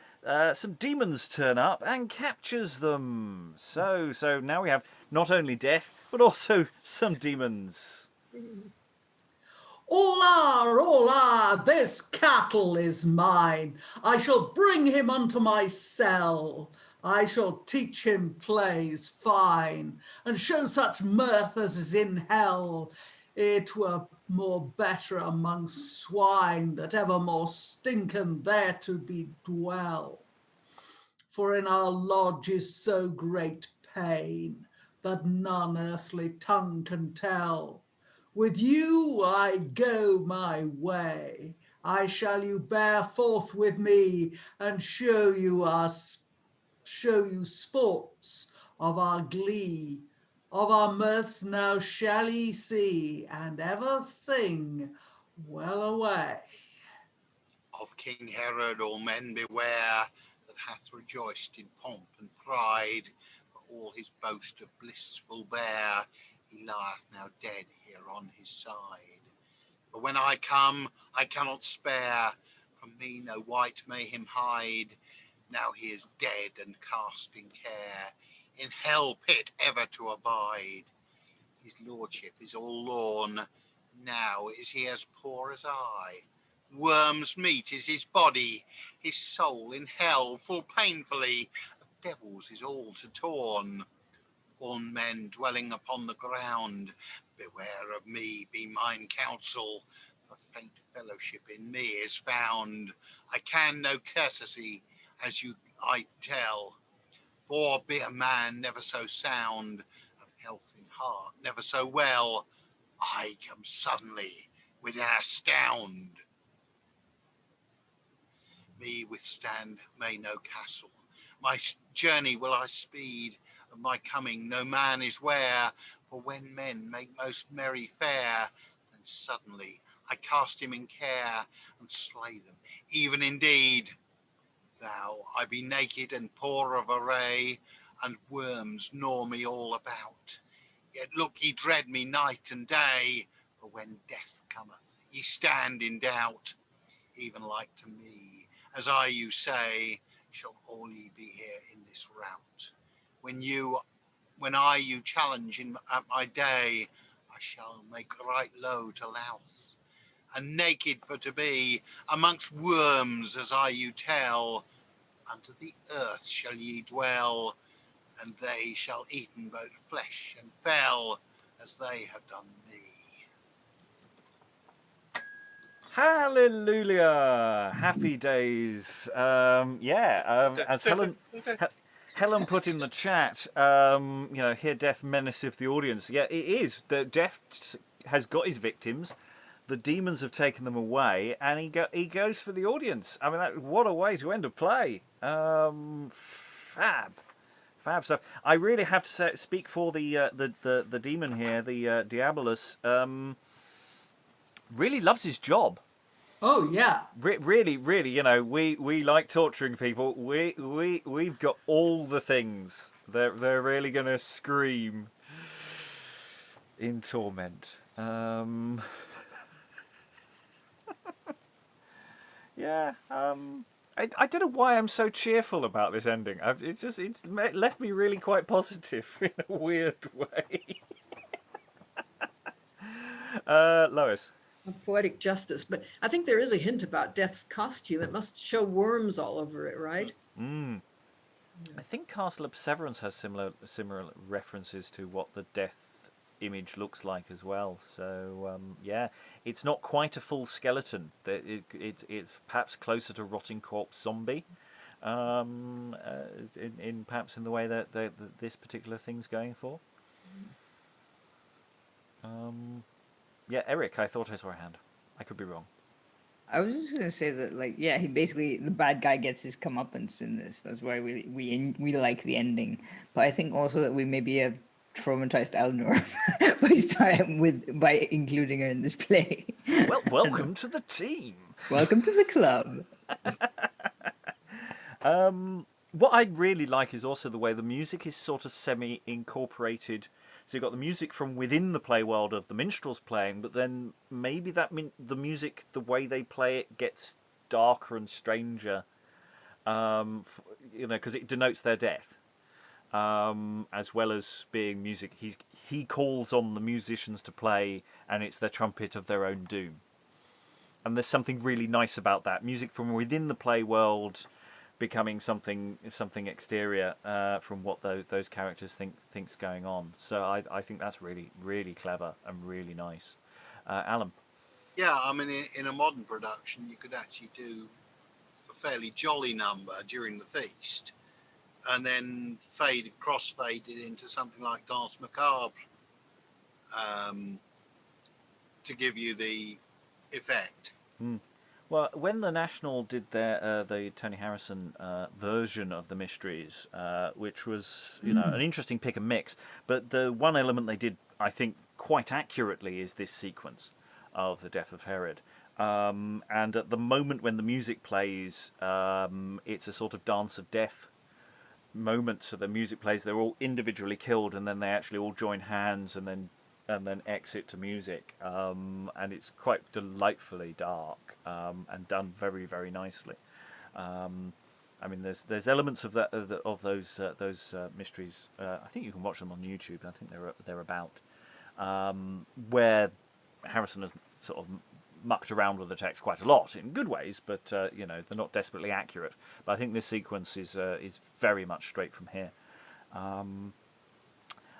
some demons turn up and captures them. So now we have not only Death but also some demons. Hola, this cattle is mine. I shall bring him unto my cell. I shall teach him plays fine, and show such mirth as is in hell. It were more better among swine that ever more stinken there to be dwell. For in our lodge is so great pain that none earthly tongue can tell. With you I go my way. I shall you bear forth with me, and show you sports of our glee. Of our mirths now shall ye see, and ever sing well away. Of King Herod all men beware, that hath rejoiced in pomp and pride. For all his boast of blissful bear, he lieth now dead here on his side. But when I come, I cannot spare, from me no wight may him hide. Now he is dead and cast in care, in hell pit ever to abide. His lordship is all lorn, now is he as poor as I. Worms' meat is his body, his soul in hell full painfully. Of devils is all to torn. All men dwelling upon the ground, beware of me, be mine counsel. For faint fellowship in me is found. I can no courtesy, as I tell. For be a man never so sound, of health in heart never so well, I come suddenly with an astound. Me withstand may no castle, my journey will I speed, of my coming no man is ware. For when men make most merry fare, then suddenly I cast him in care, and slay them, even indeed. Thou I be naked and poor of array, and worms gnaw me all about. Yet look ye dread me night and day, for when death cometh ye stand in doubt. Even like to me, as I you say, shall all ye be here in this rout. When I you challenge at my day, I shall make right low to louse. And naked for to be, amongst worms as I you tell, under the earth shall ye dwell, and they shall eaten both flesh and fell, as they have done me. Hallelujah! Happy days. As Helen put in the chat, here death menaceth the audience. Yeah, it is. The death has got his victims. The demons have taken them away, and he goes for the audience. I mean, what a way to end a play. Fab stuff. I really have to speak for the demon here, the Diabolus. Really loves his job. Oh yeah. Really, we like torturing people. We've got all the things. They're really gonna scream in torment. I don't know why I'm so cheerful about this ending. It's left me really quite positive in a weird way. Lois. Poetic justice, but I think there is a hint about Death's costume. It must show worms all over it, right? I think Castle of Severance has similar references to what the death image looks like as well. So it's not quite a full skeleton. It's perhaps closer to rotting corpse zombie. Perhaps in the way that this particular thing's going for. Eric, I thought I saw a hand. I could be wrong. I was just gonna say that, he basically, the bad guy gets his comeuppance in this. That's why we like the ending. But I think also that we maybe have traumatized Eleanor by including her in this play. Well, welcome to the team. Welcome to the club. What I really like is also the way the music is sort of semi-incorporated. So you've got the music from within the play world of the minstrels playing, but then maybe the music, the way they play it, gets darker and stranger, because it denotes their death, as well as being music. He calls on the musicians to play, and it's the trumpet of their own doom. And there's something really nice about that. Music from within the play world becoming something exterior from what those characters think's going on. So I think that's really, really clever and really nice. Alan? Yeah, I mean, in a modern production, you could actually do a fairly jolly number during the feast, and then crossfade it into something like Danse Macabre to give you the effect. Well, when the National did the Tony Harrison version of the Mysteries, which was an interesting pick and mix, but the one element they did, I think, quite accurately is this sequence of the death of Herod. And at the moment when the music plays, it's a sort of dance of death moment. So the music plays, they're all individually killed, and then they actually all join hands and then exit to music, and it's quite delightfully dark and done very, very nicely. I mean, there's elements of those mysteries. I think you can watch them on YouTube. I think they're about where Harrison has sort of mucked around with the text quite a lot in good ways, but they're not desperately accurate. But I think this sequence is very much straight from here.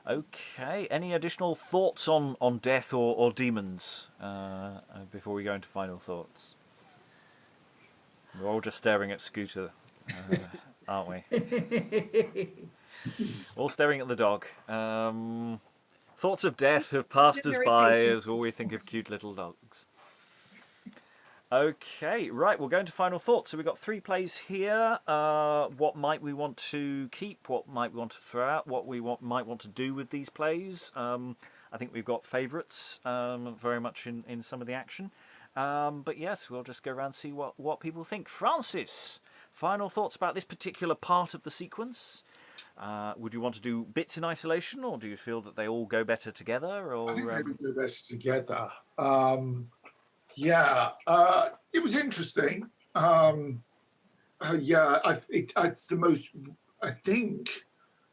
Okay, any additional thoughts on death or demons before we go into final thoughts? We're all just staring at Scooter, aren't we? All staring at the dog. Thoughts of death have passed us by as all we think of cute little dogs. Okay, right, we'll go into final thoughts. So we've got 3 plays here. What might we want to keep? What might we want to throw out? What we might want to do with these plays? I think we've got favourites very much in some of the action. But yes, we'll just go around and see what people think. Francis, final thoughts about this particular part of the sequence? Would you want to do bits in isolation, or do you feel that they all go better together? Or I think they would go better together. It was interesting.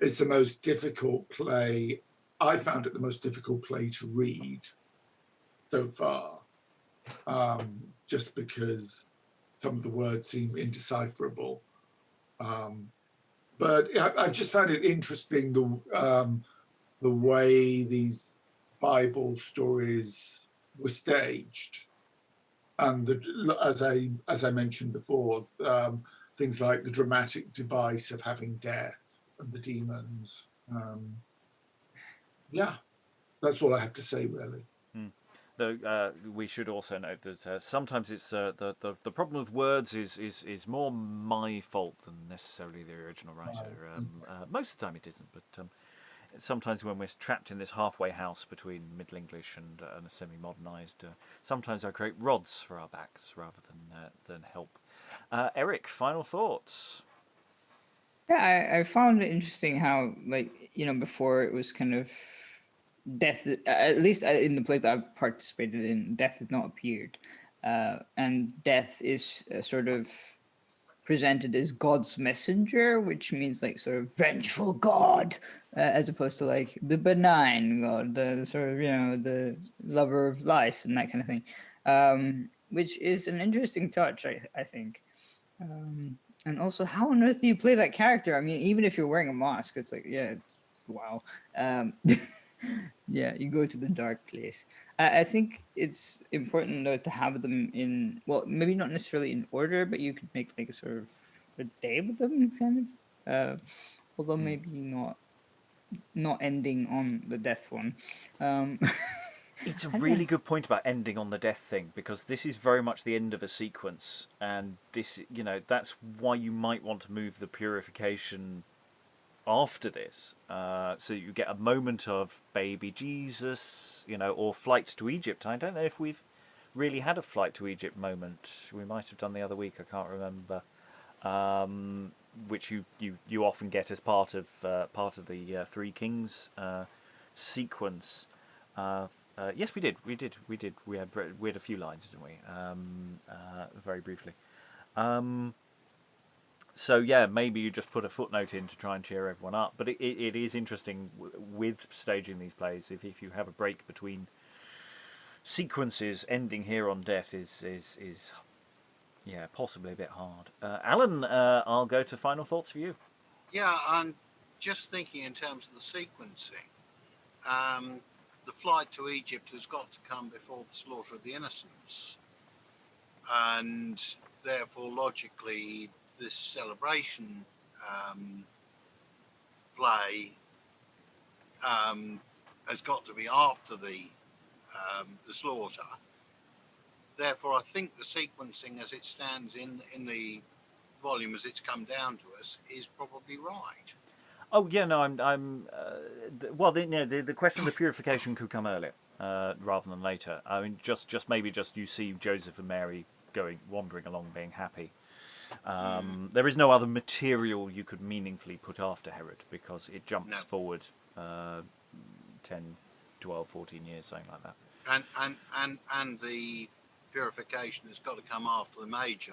It's the most difficult play. I found it the most difficult play to read so far, just because some of the words seem indecipherable. But I've just found it interesting the way these Bible stories were staged. and as I mentioned before, things like the dramatic device of having death and the demons. Yeah, that's all I have to say, really. Though we should also note that sometimes it's the problem with words is more my fault than necessarily the original writer. Most of the time it isn't, but sometimes when we're trapped in this halfway house between Middle English and a semi-modernised, sometimes I create rods for our backs rather than help. Eric, final thoughts? Yeah, I found it interesting how, like, before it was kind of death, at least in the place that I've participated in, death had not appeared. And death is sort of presented as God's messenger, which means like sort of vengeful God, as opposed to like the benign God, the sort of, the lover of life and that kind of thing, which is an interesting touch, I think. And also, how on earth do you play that character? I mean, even if you're wearing a mask, it's like, yeah, wow. Yeah, you go to the dark place. I think it's important though to have them in, well, maybe not necessarily in order, but you could make like a sort of a day with them, kind of. Although maybe not ending on the death one. It's a I don't really know. good point about ending on the death thing, because this is very much the end of a sequence, and this, that's why you might want to move the purification after this, so you get a moment of baby Jesus, or flight to Egypt. I don't know if we've really had a flight to Egypt moment. We might have done the other week. I can't remember. Which you often get as part of the Three Kings sequence. Yes, we did. We had a few lines, didn't we? Very briefly. So yeah, maybe you just put a footnote in to try and cheer everyone up. But it is interesting with staging these plays. If you have a break between sequences, ending here on death is yeah, possibly a bit hard. Alan, I'll go to final thoughts for you. Yeah, I'm just thinking in terms of the sequencing. The flight to Egypt has got to come before the slaughter of the innocents. And therefore, logically, this celebration play has got to be after the slaughter. Therefore, I think the sequencing as it stands in the volume as it's come down to us is probably right. Oh yeah, no, well, the question of the purification could come earlier rather than later. I mean, just maybe you see Joseph and Mary wandering along, being happy. There is no other material you could meaningfully put after Herod, because it jumps forward 10, 12, 14 years, something like that. And the purification has got to come after the Magi.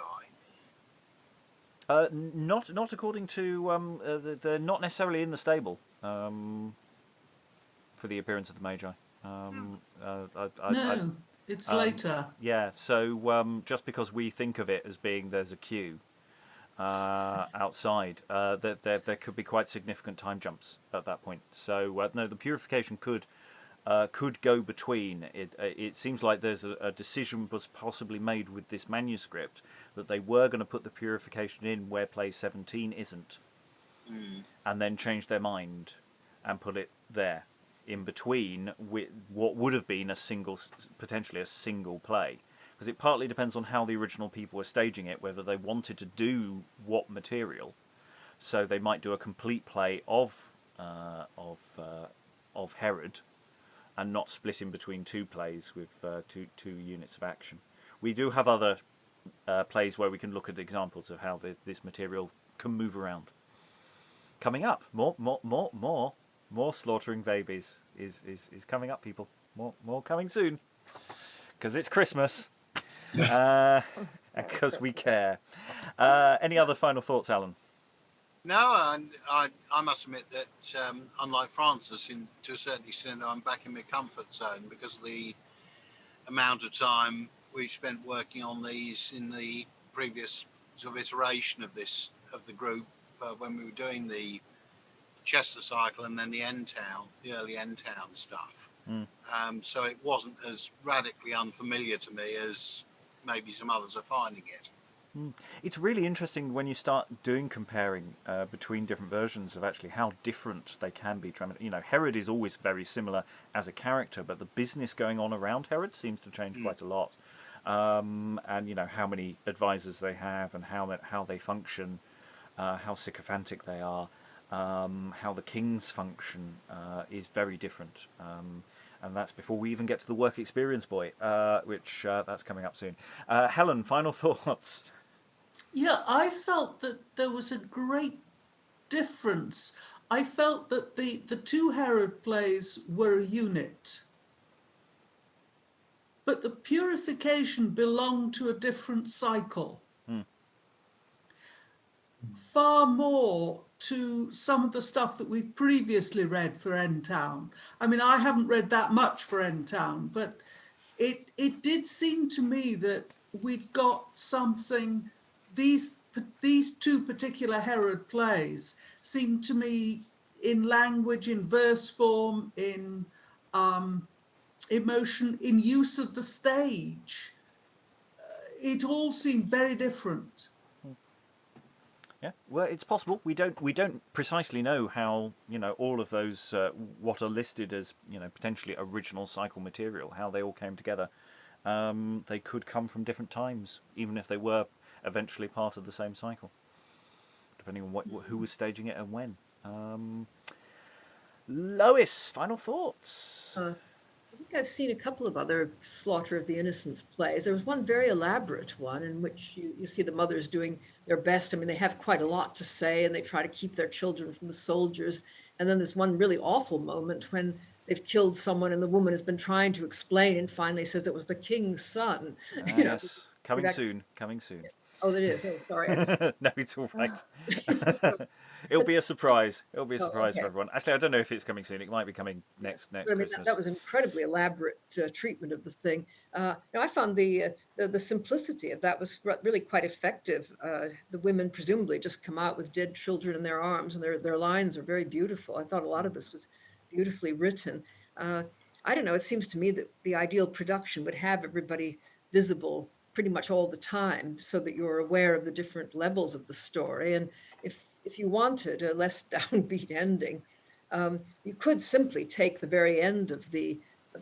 Not according to they're not necessarily in the stable for the appearance of the Magi. No, it's later. Yeah, so just because we think of it as being there's a queue outside, there could be quite significant time jumps at that point. So no, the purification could go between. It seems like there's a decision was possibly made with this manuscript that they were going to put the purification in where play 17 isn't, and then change their mind and put it there in between with what would have been potentially a single play, because it partly depends on how the original people were staging it, whether they wanted to do what material. So they might do a complete play of Herod, and not split in between two plays with two units of action. We do have other plays where we can look at examples of how this material can move around. Coming up, more slaughtering babies is coming up, people. More coming soon, because it's Christmas, because we care. Any other final thoughts, Alan? No, I must admit that unlike Francis, to a certain extent, I'm back in my comfort zone because of the amount of time we've spent working on these in the previous sort of iteration of the group when we were doing the Chester cycle and then the early End Town stuff. So it wasn't as radically unfamiliar to me as maybe some others are finding it. It's really interesting when you start doing comparing between different versions of actually how different they can be. You know, Herod is always very similar as a character, but the business going on around Herod seems to change quite a lot. And you know how many advisors they have and how they function, how sycophantic they are, how the kings function is very different. And that's before we even get to the work experience boy, which that's coming up soon. Helen, final thoughts? Yeah, I felt that there was a great difference. I felt that the two Herod plays were a unit, but the Purification belonged to a different cycle. Far more to some of the stuff that we've previously read for End Town. I mean, I haven't read that much for End Town, but it did seem to me that we'd got something. These two particular Herod plays seemed to me, in language, in verse form, in emotion, in use of the stage, it all seemed very different. Yeah, well, it's possible. We don't precisely know how, you know, all of those what are listed as, you know, potentially original cycle material, how they all came together. They could come from different times, even if they were eventually part of the same cycle, depending on who was staging it and when. Lois, final thoughts? I think I've seen a couple of other Slaughter of the Innocents plays. There was one very elaborate one in which you see the mothers doing their best. I mean, they have quite a lot to say and they try to keep their children from the soldiers. And then there's one really awful moment when they've killed someone and the woman has been trying to explain and finally says it was the king's son. You know, Yes, coming soon. Oh, it is. Oh, sorry. No, it's all right. So, It'll be a surprise. It'll be a surprise okay. for everyone. Actually, I don't know if it's coming soon. It might be coming next But I mean, Christmas. that was incredibly elaborate treatment of the thing. Now, I found the simplicity of that was really quite effective. The women presumably just come out with dead children in their arms, and their lines are very beautiful. I thought a lot of this was beautifully written. I don't know. It seems to me that the ideal production would have everybody visible pretty much all the time, so that you're aware of the different levels of the story. And if you wanted a less downbeat ending, you could simply take the very end of the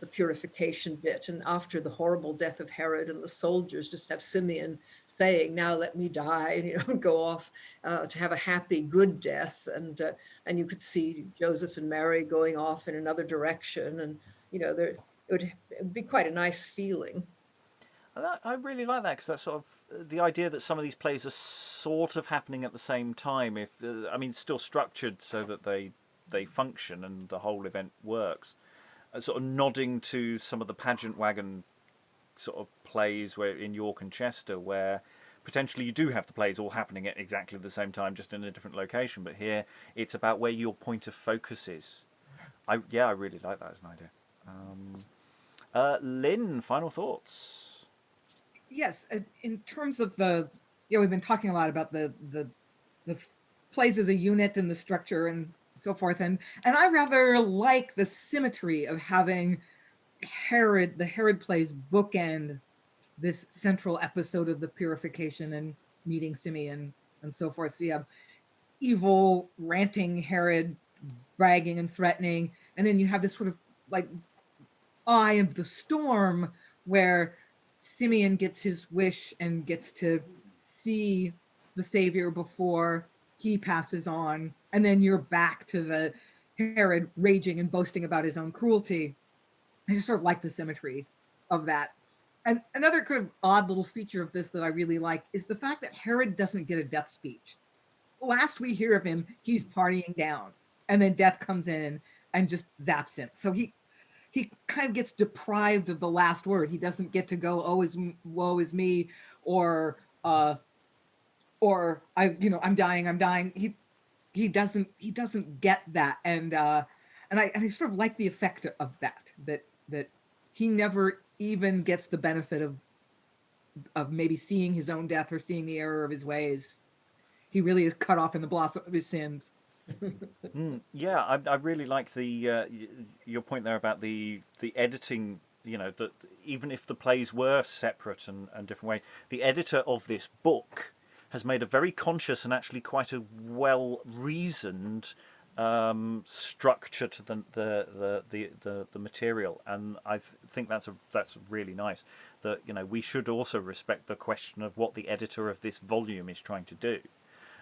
purification bit, and after the horrible death of Herod and the soldiers, just have Simeon saying, "Now let me die," and, you know, go off to have a happy, good death, and you could see Joseph and Mary going off in another direction, and, you know, it would be quite a nice feeling. I really like that, because that's sort of the idea that some of these plays are sort of happening at the same time. If I mean, still structured so that they function and the whole event works. Sort of nodding to some of the pageant wagon sort of plays where in York and Chester, where potentially you do have the plays all happening at exactly the same time, just in a different location. But here it's about where your point of focus is. I really like that as an idea. Lynn, final thoughts? Yes, in terms of we've been talking a lot about the plays as a unit and the structure and so forth, and I rather like the symmetry of having the Herod plays bookend this central episode of the purification and meeting Simeon and so forth. So you have evil, ranting Herod, bragging and threatening, and then you have this sort of like eye of the storm where Simeon gets his wish and gets to see the Savior before he passes on, and then you're back to the Herod raging and boasting about his own cruelty. I just sort of like the symmetry of that. And another kind of odd little feature of this that I really like is the fact that Herod doesn't get a death speech. Last we hear of him, he's partying down, and then death comes in and just zaps him. So he kind of gets deprived of the last word. He doesn't get to go, woe is me, or I'm dying. He doesn't get that, and I sort of like the effect of that he never even gets the benefit of maybe seeing his own death or seeing the error of his ways. He really is cut off in the blossom of his sins. Yeah, I really like the your point there about the editing, you know, that even if the plays were separate and different ways, the editor of this book has made a very conscious and actually quite a well reasoned structure to the material, and I think that's really nice. That, you know, we should also respect the question of what the editor of this volume is trying to do,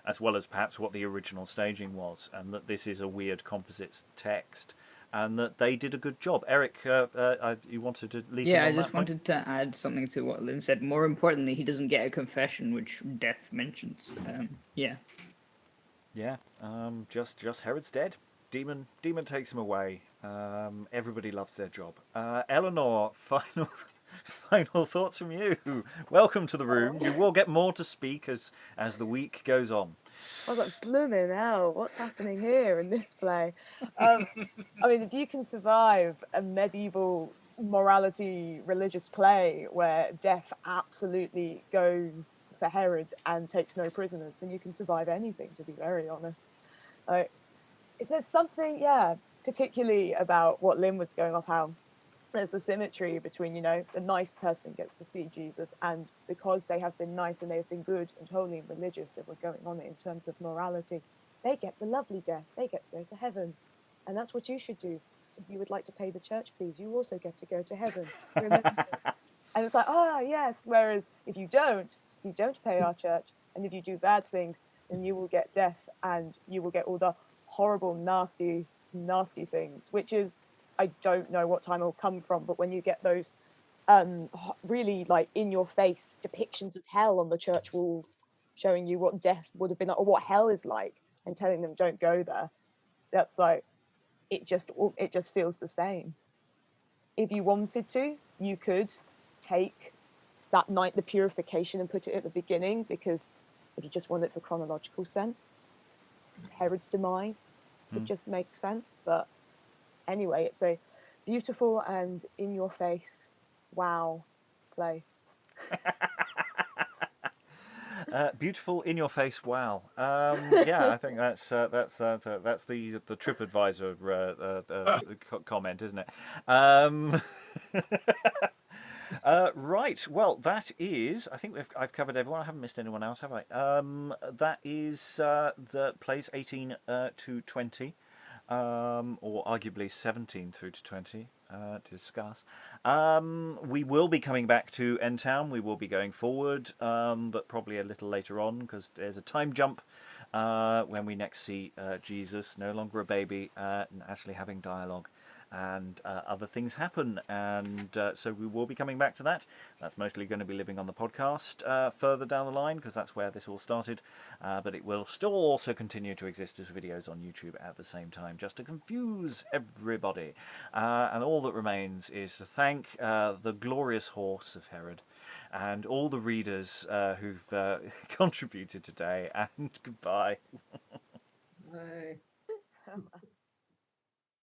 as well as perhaps what the original staging was, and that this is a weird composite text, and that they did a good job. Eric, you wanted to lead? Yeah, in I on just that point? wanted to add something to what Lynn said. More importantly, he doesn't get a confession, which Death mentions. Yeah. Yeah, just Herod's dead. Demon takes him away. Everybody loves their job. Eleanor, final thoughts from you. Welcome to the room. You will get more to speak as the week goes on. I was like, blooming hell, what's happening here in this play? I mean, if you can survive a medieval morality religious play where death absolutely goes for Herod and takes no prisoners, then you can survive anything, to be very honest. If there's something, particularly about what Lynn was going off, how there's the symmetry between, you know, the nice person gets to see Jesus, and because they have been nice and they've been good and holy and religious, that we're going on in terms of morality, they get the lovely death. They get to go to heaven. And that's what you should do. If you would like to pay the church fees, you also get to go to heaven. Remember? And it's like, yes. Whereas if you don't pay our church, and if you do bad things, then you will get death, and you will get all the horrible, nasty things, which is, I don't know what time it'll come from, but when you get those really like in your face depictions of hell on the church walls, showing you what death would have been like, or what hell is like, and telling them don't go there, that's like, it just feels the same. If you wanted to, you could take that night, the purification, and put it at the beginning, because if you just want it for chronological sense, Herod's demise would just make sense. But anyway, it's a beautiful and in your face, wow, play. Beautiful, in your face, wow. Yeah, I think that's the TripAdvisor comment, isn't it? Right. Well, that is. I think I've covered everyone. I haven't missed anyone out, have I? That is the plays 18 to 20, or arguably 17 through to 20. To discuss. We will be coming back to End Town. We will be going forward, but probably a little later on, because there's a time jump when we next see Jesus, no longer a baby, and actually having dialogue, and other things happen, and so we will be coming back to that. That's mostly going to be living on the podcast further down the line, because that's where this all started, but it will still also continue to exist as videos on YouTube at the same time, just to confuse everybody, and all that remains is to thank the glorious horse of Herod and all the readers who've contributed today, and goodbye. Bye.